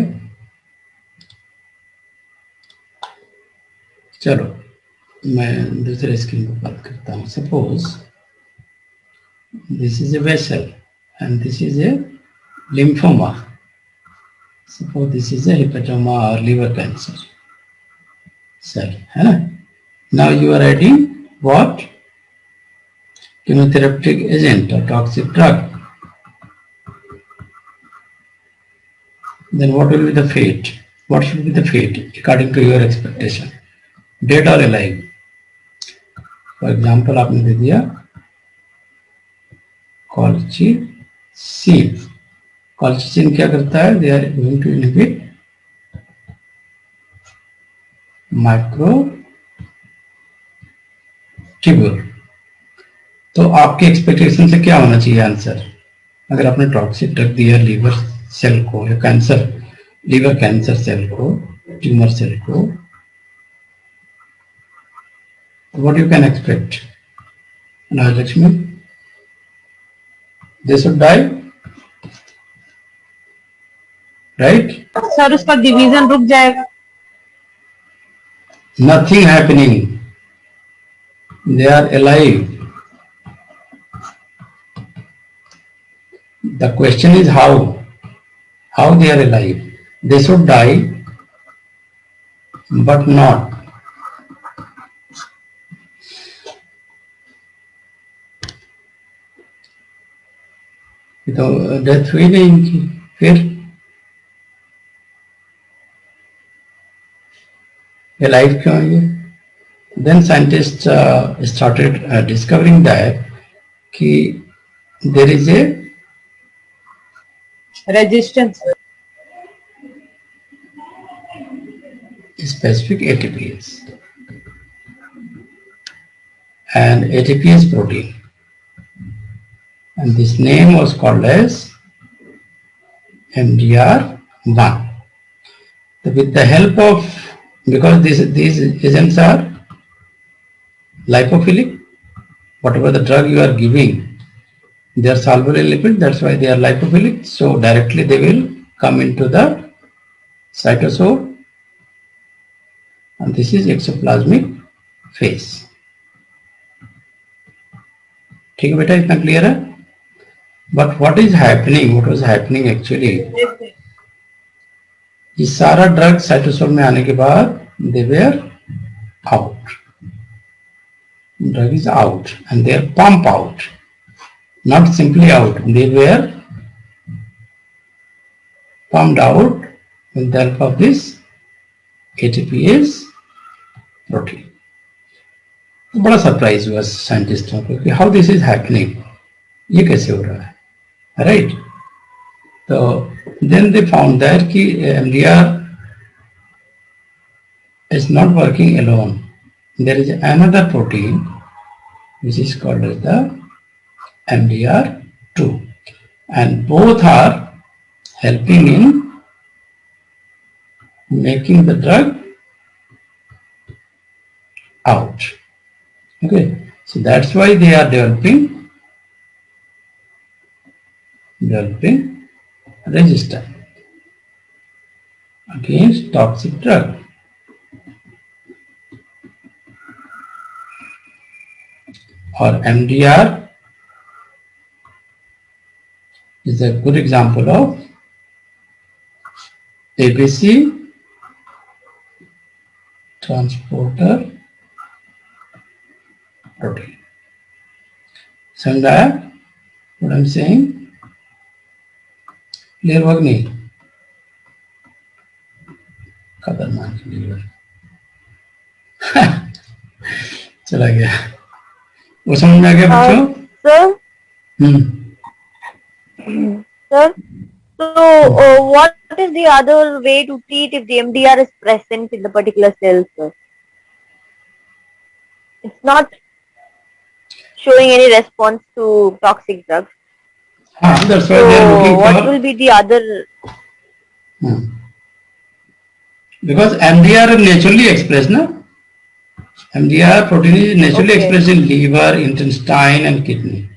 चलो मैं दूसरे screen पर बात करता हूँ. Suppose this is a vessel, and this is a lymphoma. Suppose this is a hepatoma or liver cancer cell. Now you are adding what? Chemotherapeutic agent or toxic drug. Then what will be the fate? What should be the fate according to your expectation? Dead or alive? For example, आपने दे दिया colchicine. Colchicine क्या करता है? They are going to inhibit microtubule. तो आपके expectation से क्या होना चाहिए आंसर? अगर आपने टॉक्सिक ड्रग दिया लीवर सेल को या कैंसर, लीवर कैंसर सेल को, ट्यूमर सेल को, what you can expect? Lakshmi, they should die, right? Sir उसका डिवीजन रुक जाएगा. Nothing happening. They are alive. The question is how? How they are alive? They should die, but not. तो death हुई नहीं इनकी, फिर ये लाइफ क्यों है ये? Then scientists started discovering that कि there is a resistance. specific ATPase and ATPase protein, and this name was called as MDR1. So with the help of, because these agents are lipophilic, whatever the drug you are giving, they are soluble in lipid, that's why they are lipophilic, so directly they will come into the cytosol, and this is exoplasmic phase. ठीक है बेटा, इतना clear है? But what is happening? What was happening actually? ये सारा drug cytosol में आने के बाद they were out. Drug is out and they are pumped out, not simply out. They were pumped out with the help of this ATPase protein. बड़ा surprise हुआ साइंटिस्टों को कि हाउ दिस इज हैपनिंग, ये कैसे हो रहा है, राइट? तो देन दे फाउंड दैट कि MDR is not working alone. There is another protein which is called as the MDR2, and both are helping in making the drug out. Okay, so that's why they are developing resistance against toxic drug. Or MDR is a good example of ABC transporter protein. समझा what I'm saying? Clear होगा नहीं? खतरनाक liver चला गया, वो समझ में आ गया बच्चों? Sir, so what is the other way to treat if the MDR is present in the particular cell, sir? It's not showing any response to toxic drugs. That's why they are looking what for. will be the other? Because MDR is naturally expressed, na? MDR protein is naturally expressed in liver, intestine, and kidney.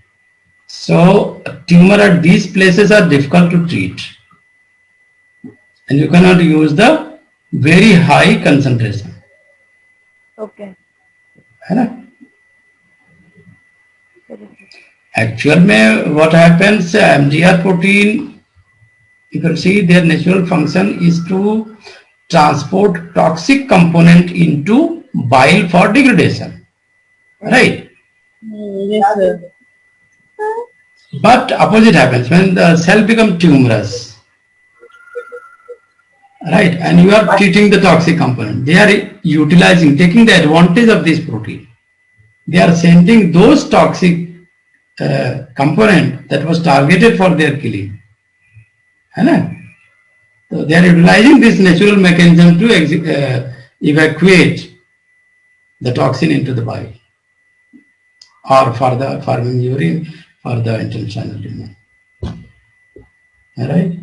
So tumor at these places are difficult to treat, and you cannot use the very high concentration. Okay. है ना? Actual में what happens, MDR protein, you can see their natural function is to transport toxic component into bile for degradation, right? Yes, sir. But opposite happens when the cell become tumorous, right? And you are treating the toxic component. They are utilizing, taking the advantage of this protein. They are sending those toxic component that was targeted for their killing. है ना? So they are utilizing this natural mechanism to evacuate the toxin into the bile or for the forming urine for the intestinal renal. Alright?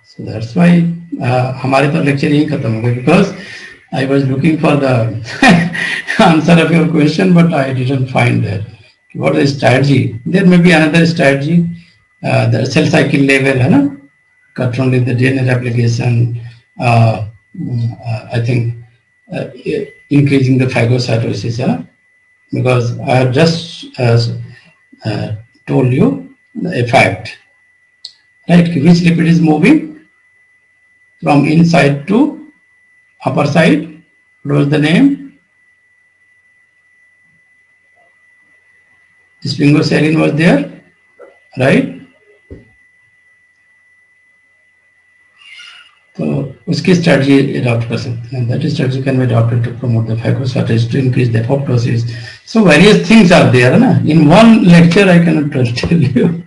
So that's why हमारे तो lecture यही खत्म हो गया because I was looking for the answer of your question but I didn't find that. What is strategy? There may be another strategy. The cell cycle level है ना? Controlling the DNA replication. I think increasing the phagocytosis. Because I have just told you the effect. Right? Which lipid is moving from inside to upper side? What was the name? Sphingosine was there, right? तो उसकी strategy adopt कर सकते हैं. That strategy can be adopted to promote the phagocytosis, to increase the apoptosis. So various things are there, na? In one lecture I cannot tell you.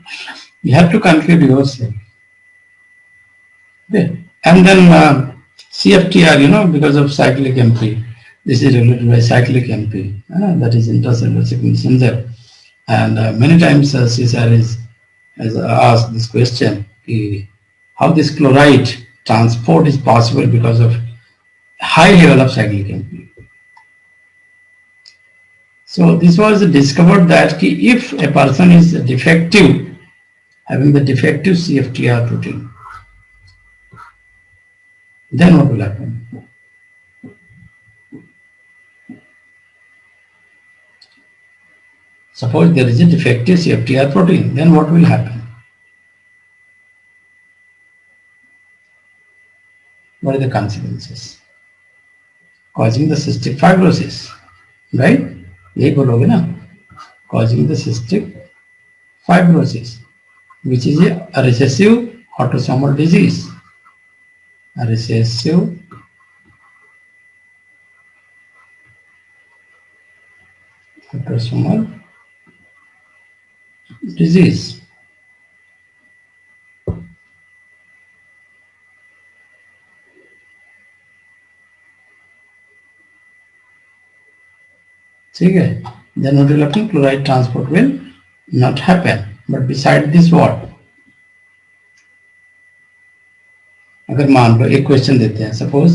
You have to conclude yourself. Okay. And then CFTR, because of cyclic MP, this is regulated by cyclic MP, that is intracellular signature. And many times CSR has asked this question, how this chloride transport is possible because of high level of cyclic MP. So this was discovered that if a person is defective, having the defective CFTR protein, then what will happen? Suppose there is a defective CFTR protein, then what will happen? What are the consequences? Causing the cystic fibrosis, right? यही बोलोगे ना? Causing the cystic fibrosis, which is a recessive autosomal disease. A recessive autosomal disease. ठीक है? Then what will happen? Chloride transport will not happen. But beside this what? अगर मान लो एक question देते हैं, suppose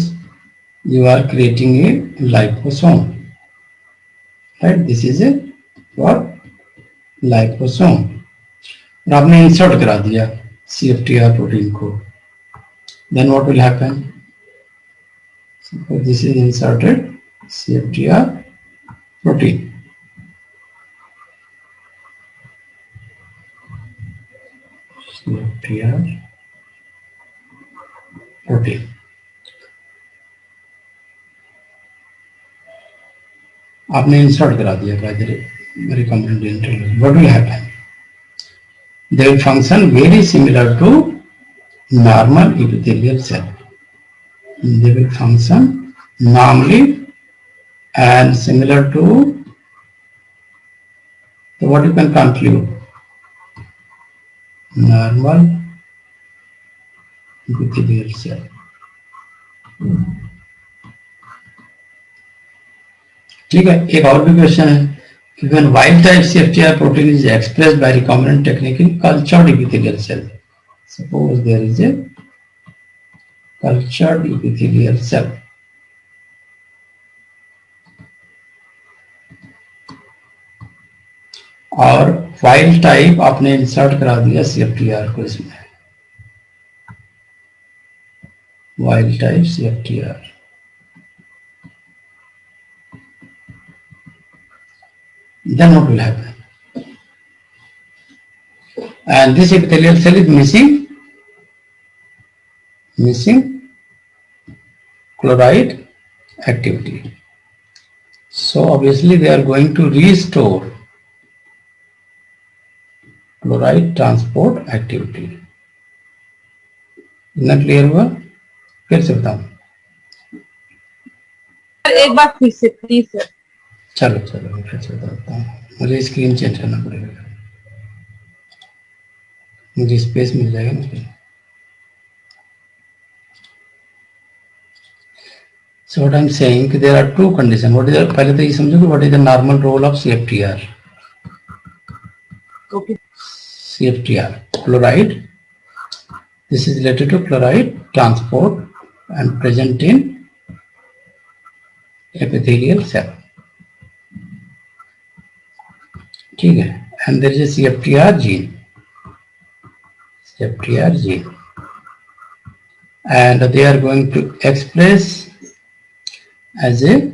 you are creating a liposome, right? This is a what? Liposome, और आपने insert करा दिया CFTR प्रोटीन को, then what will happen? Suppose this is inserted CFTR protein. CFTR protein. आपने इंसर्ट करा दिया by the recombinant interval. What will happen? They will function very similar to normal epithelial cell. They will function normally and similar to, so what you can conclude? Normal epithelial cell. ठीक है, एक और भी question है कि when wild type CFTR protein is expressed by recombinant technique in cultured epithelial cell. Suppose there is a cultured epithelial cell. और wild type आपने insert करा दिया CFTR को इसमें, wild type CFTR, then what will happen? And this epithelial cell is missing chloride activity. So obviously they are going to restore chloride transport activity. इतना clear हुआ? फिर से बताऊं? एक बार फिर से प्लीज सर। चलो चलो मैं फिर से बताता हूँ, मुझे स्क्रीन चेंज करना पड़ेगा, मुझे स्पेस मिल जाएगा ना फिर। So what I'm saying, there are two conditions. What is the, पहले तो ये समझो कि what is the normal role of CFTR? Okay CFTR, chloride. This is related to chloride transport and present in epithelial cell. ठीक है, and there is a CFTR gene. CFTR gene. And they are going to express as a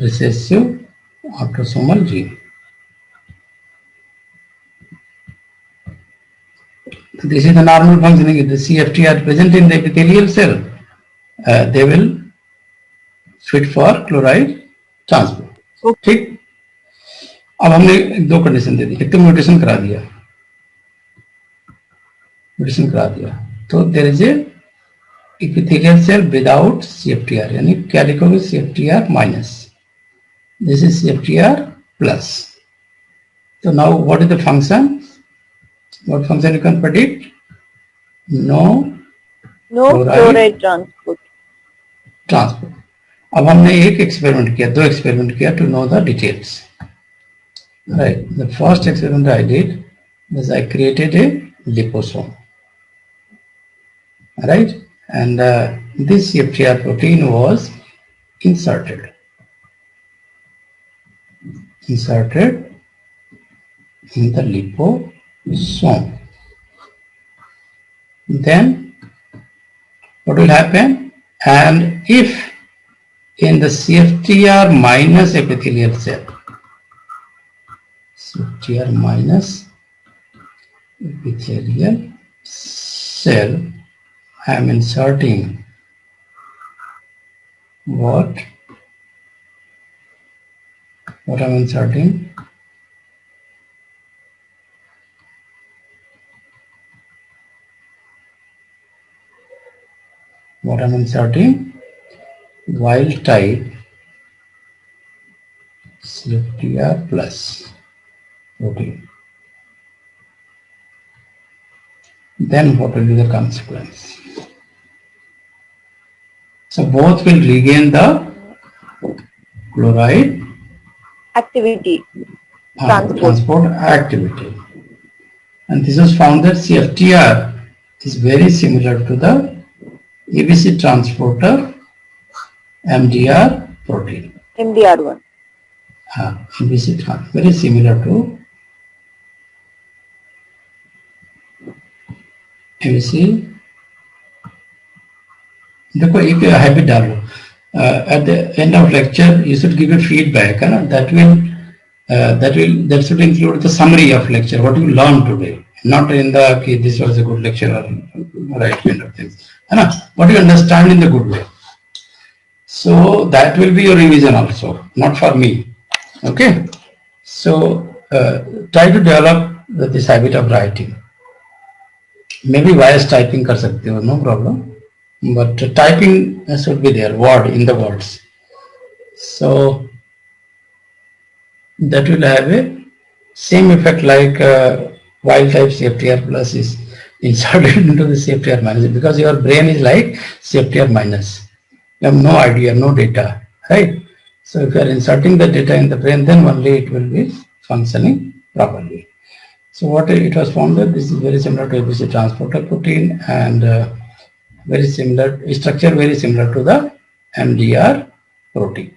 recessive autosomal gene. This is the normal functioning. If the CFTR present in the epithelial cell, they will fit for chloride transport. ठीक, अब हमने दो condition दे दी, एक तो mutation करा दिया, तो there is a epithelial cell without CFTR, यानी क्या लिखोगे? CFTR minus, this is CFTR plus. So now what is the function? What function you can predict? No chloride transport. अब हमने एक एक्सपेरिमेंट किया, दो एक्सपेरिमेंट किया to know the details. Right, the first experiment I did was I created a liposome. Right, and this CFTR protein was inserted in the liposome. Then what will happen? And if in the CFTR minus epithelial cell, CFTR minus epithelial cell, I am inserting what I'm inserting? Wild type CFTR plus protein. Then what will be the consequence? So both will regain the chloride Activity. transport activity. And this was found that CFTR is very similar to the ABC transporter MDR protein. MDR1. ABC very similar to ABC. देखो एक habit डालो, at the end of lecture you should give a feedback, that should include the summary of lecture, what you learned today, not in the okay, this was a good lecture or right kind of things, what you understand in the good way. So that will be your revision also, not for me. Okay, so try to develop this habit of writing. Maybe voice typing कर सकते हो, no problem. But typing should be there, word in the words. So that will have a same effect like wild type CFTR plus is inserted into the CFTR minus, because your brain is like CFTR minus. You have no idea, no data, right? So if you are inserting the data in the brain, then only it will be functioning properly. So what it was found that this is very similar to ABC transporter protein and very similar structure, very similar to the MDR protein.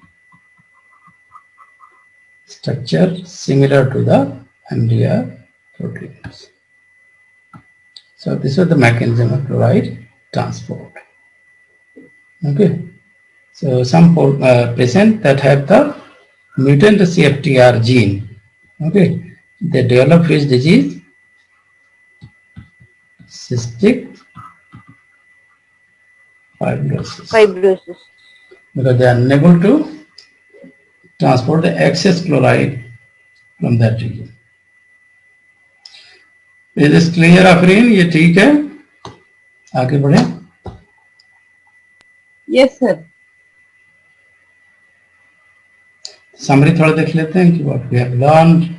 Structure similar to the MDR proteins. So this is the mechanism of chloride transport. Okay. So some patients that have the mutant CFTR gene. Okay, they develop which disease? Cystic fibrosis. Fibrosis. Because they are unable to transport the excess chloride from that region. Is this clear, Afreen? ये ठीक है? आगे बढ़े? Yes, sir. Summary थोड़ा देख लेते हैं कि what we have learned.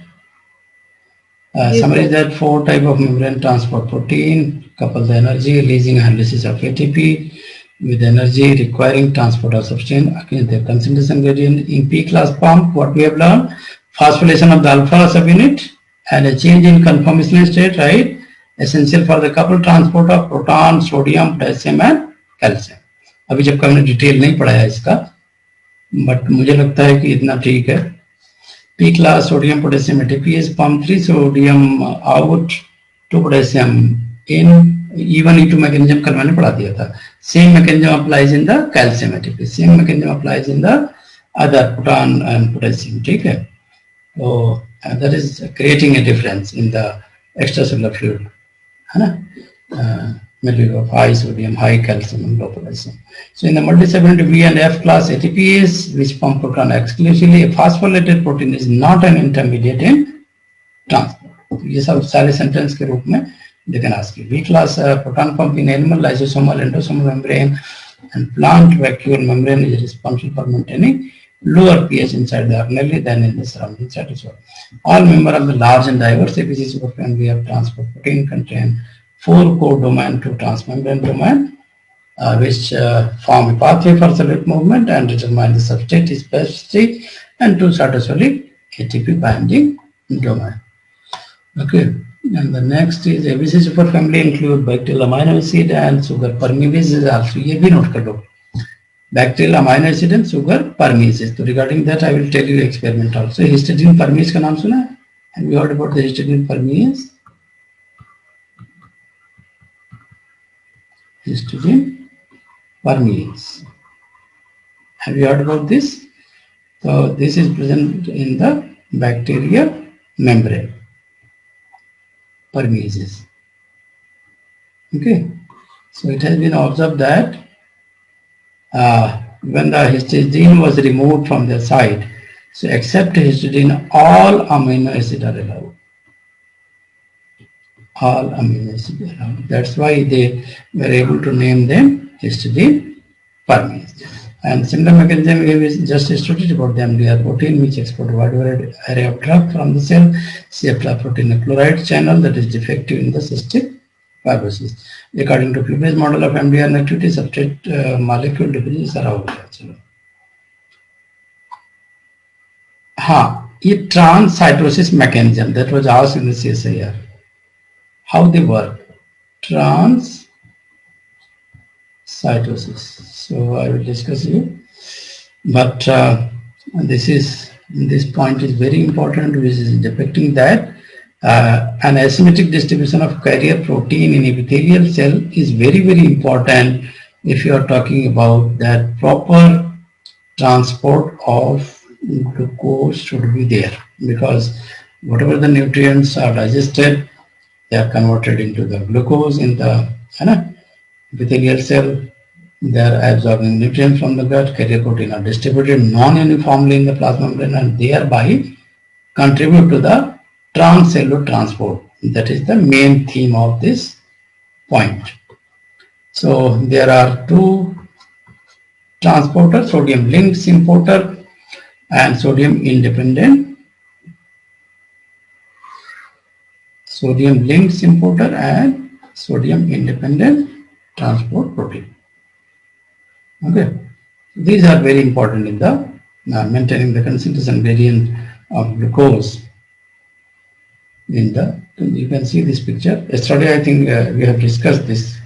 Yes, Summary is sir. that 4 type of membrane transport protein couple the energy releasing analysis of ATP with energy requiring transport of substance against the concentration gradient. In P class pump, what we have learned, phosphorylation of the alpha subunit and a change in conformational state, right? Essential for the couple transport of proton, sodium, potassium and calcium. अभी जब हमने detail नहीं पढ़ाया इसका, but मुझे लगता है कि इतना ठीक है. P class sodium potassium ATPase pump 3 sodium out to potassium in E1 E2 mechanism कल मैंने पढ़ा दिया था. Same mechanism applies in the calcium ATPase. Same mechanism applies in the other proton and potassium. ठीक है. So that is creating a difference in the extracellular fluid. है ना? Milieu of high sodium, high calcium and low potassium. So in the multi-segmented V and F class ATPase, which pump proton exclusively, a phosphorylated protein is not an intermediate in transport. ये सब सारे sentence के रूप में they can ask you. V class proton pump in animal lysosomal endosomal membrane and plant vacuole membrane is responsible for maintaining lower pH inside the organelle than in the surrounding cytosol. All members of the large and diverse APC superfamily of transport protein contain 4 core domain to transmembrane domain, which form a pathway for cellulite movement and determine the substrate specificity, and 2 cytosolic ATP binding domain. Okay, and the next is ABC superfamily include bacterial amino acid and sugar permease is also. ये भी note कर लो. Bacterial amino acid and sugar permease. So regarding that, I will tell you experiment also. Histidine permease का नाम सुना है? Have you heard about the histidine permease? Histidine permease. Have you heard about this? So this is present in the bacterial membrane. Permeases. Okay. So it has been observed that when the histidine was removed from the site, so except histidine, all amino acids are allowed. All amino acids are allowed. That's why they were able to name them histidine permease. And similar mechanism we have just studied about the MDR protein, which export wide array of drug from the cell, CFTR protein, a chloride channel that is defective in the cystic fibrosis. According to previous model of MDR activity, substrate molecule differences are out. ये trans-cytosis mechanism that was asked in the CSIR. How they work? Trans-cytosis. So I will discuss you. But this point is very important, which is depicting that an asymmetric distribution of carrier protein in epithelial cell is very, very important if you are talking about that proper transport of glucose should be there, because whatever the nutrients are digested, they are converted into the glucose in the epithelial cell. They are absorbing nutrients from the gut. Carrier protein are distributed non-uniformly in the plasma membrane and thereby contribute to the transcellular transport. That is the main theme of this point. So there are 2 transporters, sodium linked symporter and sodium independent. Sodium linked symporter and sodium independent transport protein. Okay, these are very important in the maintaining the concentration gradient of glucose. In the, you can see this picture. Yesterday, I think we have discussed this.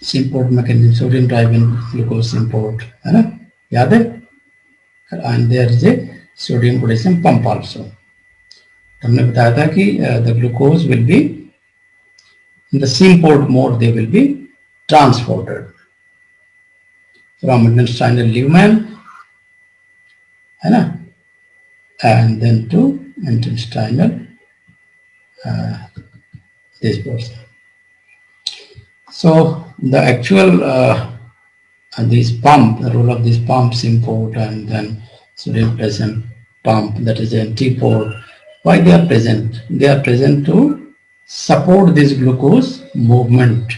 Symport mechanism, sodium driven glucose symport. याद है? And there is a sodium potassium pump also. हमने बताया था कि the glucose will be in the symport mode. They will be transported from intestinal lumen है ना, and then to intestinal this portion. So the actual this pump, the role of this pump, import and then sodium present pump, that is anti-port. Why they are present? They are present to support this glucose movement,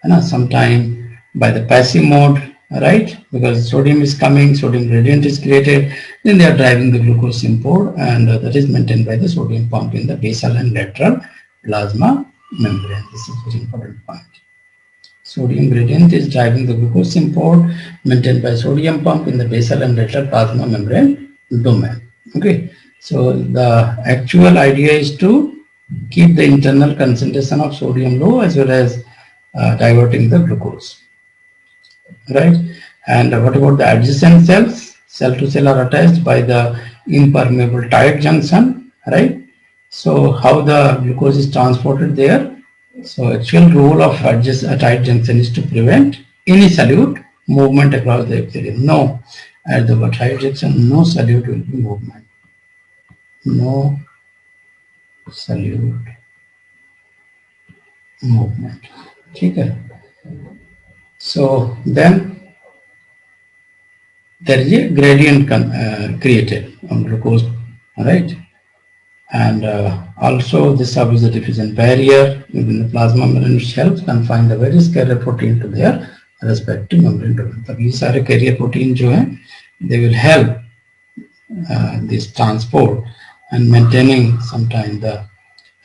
and sometime by the passive mode, right? Because sodium is coming, sodium gradient is created, then they are driving the glucose import, and that is maintained by the sodium pump in the basal and lateral plasma membrane. This is very important point. Sodium gradient is driving the glucose import maintained by sodium pump in the basal and lateral plasma membrane domain. Okay, so the actual idea is to keep the internal concentration of sodium low as well as diverting the glucose, right? And what about the adjacent cells? Cell to cell are attached by the impermeable tight junction, right? So how the glucose is transported there? So actual role of a tight junction is to prevent any solute movement across the epithelium. No, at the tight junction, no solute will be movement. No solute movement. Okay. So then there is a gradient created on glucose, right? And also this serves as a diffusion barrier within the plasma membrane, which helps confine the various carrier protein to their respective membrane domain. So these are carrier protein जो हैं, they will help this transport and maintaining sometimes the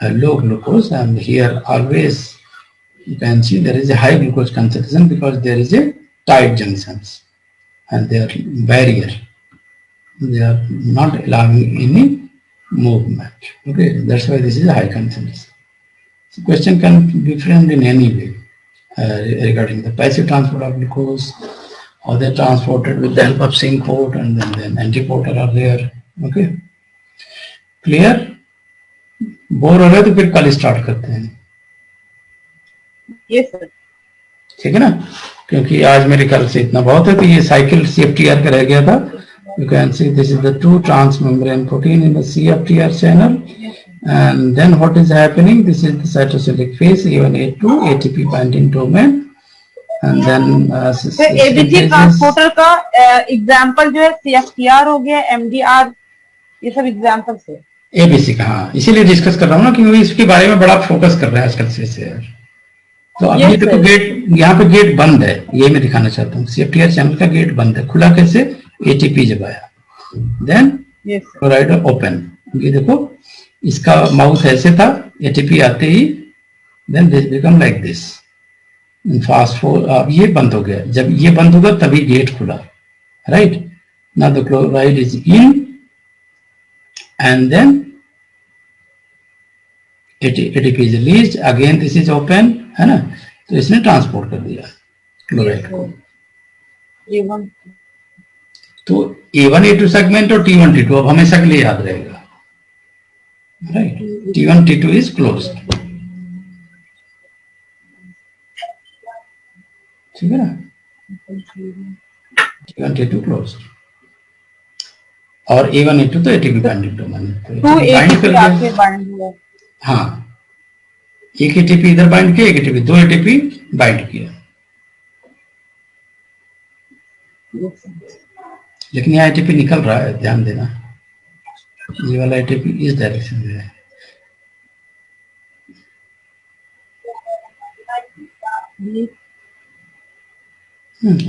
low glucose. And here always you can see there is a high glucose concentration because there is a tight junctions and they are barrier. They are not allowing any movement. Okay, that's why this is a high concentration. So question can be framed in any way regarding the passive transport of glucose, or they are transported with the help of sync port, and then antiporter are there. Okay, clear? Bore हो रहे तो फिर कल start करते हैं. Yes, sir. ठीक है ना, क्योंकि आज मेरे ख्याल से इतना बहुत है. तो ये साइकिल CFTR का रह गया था. You can see this is the two transmembrane protein in the CFTR channel, and then what is happening? This is the cytosolic phase, A1A2 ATP binding domain, and then ABC transporter का example जो है CFTR हो गया, MDR, ये सब example है. ABC का, हाँ, इसीलिए डिस्कस कर रहा हूँ ना, क्योंकि इसके बारे में बड़ा फोकस कर रहा है आजकल से यार. तो अब ये देखो गेट, यहाँ पे गेट बंद है, ये मैं दिखाना चाहता हूँ. CFTR चैनल का गेट बंद है, खुला कैसे? ATP जब आया, देन क्लोराइड ओपन. ये देखो इसका माउथ ऐसे था, ATP आते ही then this become like this. Phosphor अब ये बंद हो गया, जब ये बंद होगा तभी गेट खुला, right? Now the chloride is in and then ATP is released, again this is open, है ना? तो इसने ट्रांसपोर्ट कर दिया क्लोराइड को. तो A1A2 सेगमेंट और T1 T2 अब हमेशा के लिए याद रहेगा, right? T1 T2 is closed. ठीक है ना, T1 T2 क्लोज्ड, और A1A2 तो ATP बाइंडिंग डोमेन है. हाँ, एक ATP इधर बाइंड किया, एक ATP, दो ATP बाइंड किया. लेकिन यहाँ ATP निकल रहा है, ध्यान देना. ये वाला ATP इस डायरेक्शन में है.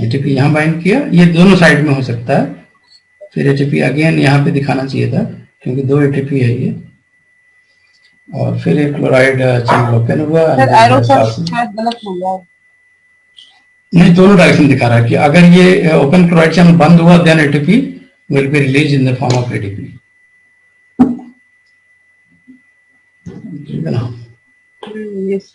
ATP यहाँ बाइंड किया, ये दोनों साइड में हो सकता है. फिर ATP अगेन यहाँ पे दिखाना चाहिए था, क्योंकि दो ATP है ये. और फिर एक क्लोराइड चैनल ओपन हुआ. नहीं, दोनों डायरेक्शन दिखा रहा है कि अगर ये ओपन क्लोराइड चैनल बंद हुआ then ATP will be released in the form of ADP. ठीक है ना? Yes.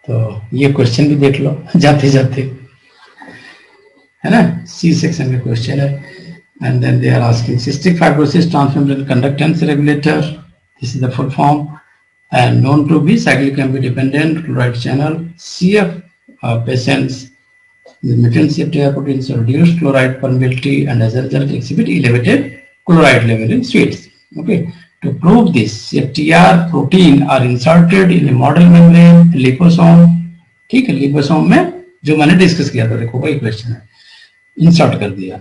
तो ये क्वेश्चन भी देख लो जाते जाते, है ना? C सेक्शन में क्वेश्चन है. And then they are asking cystic fibrosis transmembrane conductance regulator. This is the full form, and known to be cyclic AMP dependent chloride channel. CF patients The mutant CFTR proteins reduce chloride permeability and as a result exhibit elevated chloride level in sweets. Okay. To prove this, CFTR protein are inserted in a model membrane, liposome. ठीक है, liposome में जो मैंने discuss किया था, देखो वही question है, इंसर्ट कर दिया.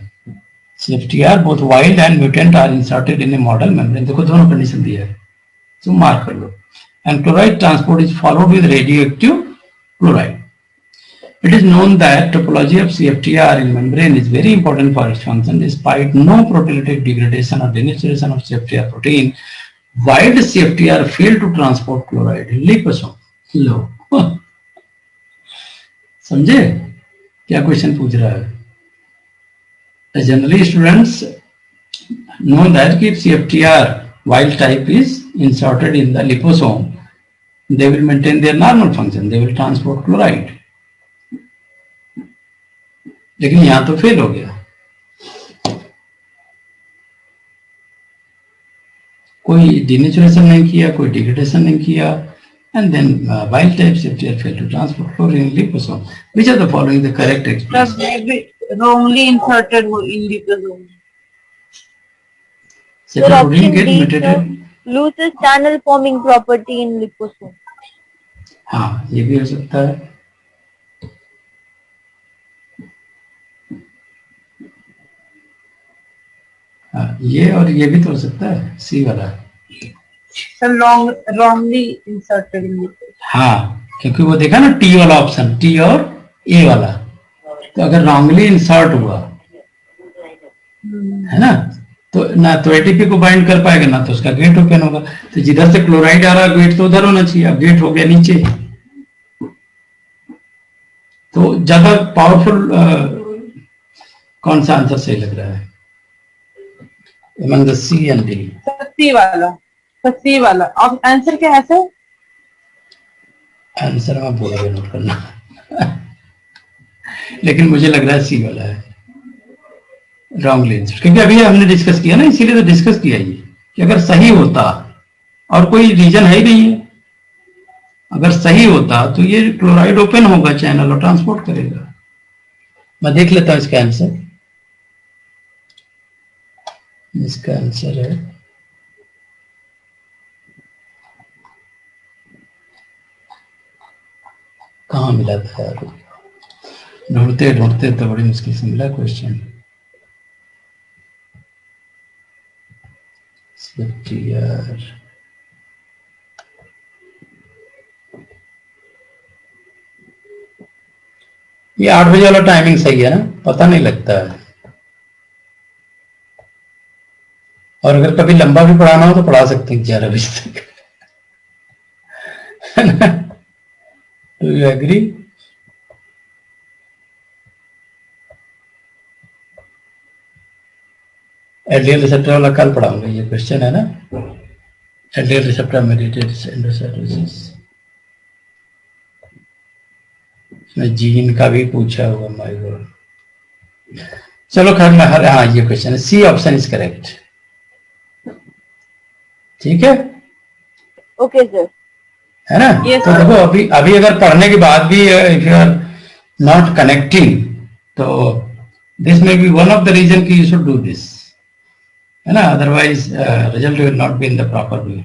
CFTR both wild and mutant are inserted in a model membrane. देखो दोनों कंडीशन दिया है, तो मार्क कर लो. And chloride transport is followed with radioactive chloride. It is known that topology of CFTR in membrane is very important for its function. Despite no proteolytic degradation or denaturation of CFTR protein, wild CFTR fail to transport chloride in liposome. लो समझे क्या question पूछ रहा है? Generally, students know that if CFTR wild type is inserted in the liposome, they will maintain their normal function. They will transport chloride. लेकिन यहां तो fail हो गया. कोई डिनेचुरेशन नहीं किया, कोई डिग्रेडेशन नहीं किया, and then wild type CFTR failed to transport chlorine in liposome. Which are the following the correct explanation? Wrongly inserted in liposome. So Protein option get D, mutated. loses channel forming property in liposome. हाँ, ये भी हो सकता है. हाँ, ये और ये भी तो हो सकता है, सी वाला. Wrongly inserted in liposome. हाँ, क्योंकि वो देखा ना टी वाला ऑप्शन, टी और ए वाला, तो अगर रॉन्गली इंसर्ट हुआ है ना, तो ना तो एटीपी को बाइंड कर पाएगा, ना तो उसका गेट ओपन होगा. तो जिधर से क्लोराइड आ रहा है गेट तो उधर होना चाहिए, अब गेट हो गया नीचे. तो ज्यादा पावरफुल कौन सा आंसर सही लग रहा है? Among the C and D. सी वाला. सी वाला. अब आंसर क्या है सर? आंसर मैं बोल रहा नोट करना. लेकिन मुझे लग रहा है सी वाला है, रॉन्गली इंसर्ट. क्योंकि अभी हमने डिस्कस किया ना, इसीलिए तो डिस्कस किया ये कि अगर सही होता, और कोई रीजन है ही नहीं है, अगर सही होता तो ये क्लोराइड ओपन होगा चैनल और ट्रांसपोर्ट करेगा. मैं देख लेता हूं इसका आंसर. इसका आंसर है कहाँ मिला था यार, ढूंढते ढूंढते तो बड़ी मुश्किल से मिला क्वेश्चन. यार ये 8 बजे वाला टाइमिंग सही है ना, पता नहीं लगता है. और अगर कभी लंबा भी पढ़ाना हो तो पढ़ा सकते हैं 11 बजे तक. Do you agree? LDL receptor वाला कल पढ़ाऊंगा, ये क्वेश्चन है ना, एलडीएल रिसेप्टर मेडिएटेड एंडोसाइटोसिस. इसमें जीन का भी पूछा हुआ. My God. चलो खैर मैं हाँ ये क्वेश्चन है, सी ऑप्शन इज करेक्ट. ठीक है, ओके सर, है ना. Yes, तो देखो अभी अगर पढ़ने के बाद भी if you are not connecting, तो this may be one of the reason कि यू शुड डू दिस, है ना. Otherwise result will not be in the proper way.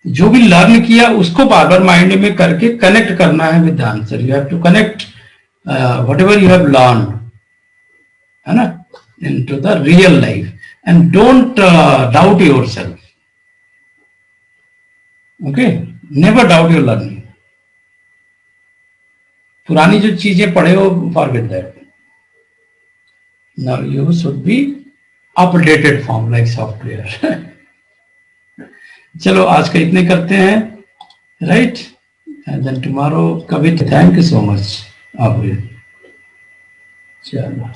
जो भी लर्न किया उसको बार बार माइंड में करके कनेक्ट करना है with the answer. You have to connect whatever you have learn, है ना, into the real life, and don't doubt yourself. Okay, never doubt your learning. पुरानी जो चीजें पढ़े हो forget that. Now you should be updated form like software. चलो आज का इतने करते हैं, राइट. एंड देन टुमारो कभी. Thank you so much. आप चलो.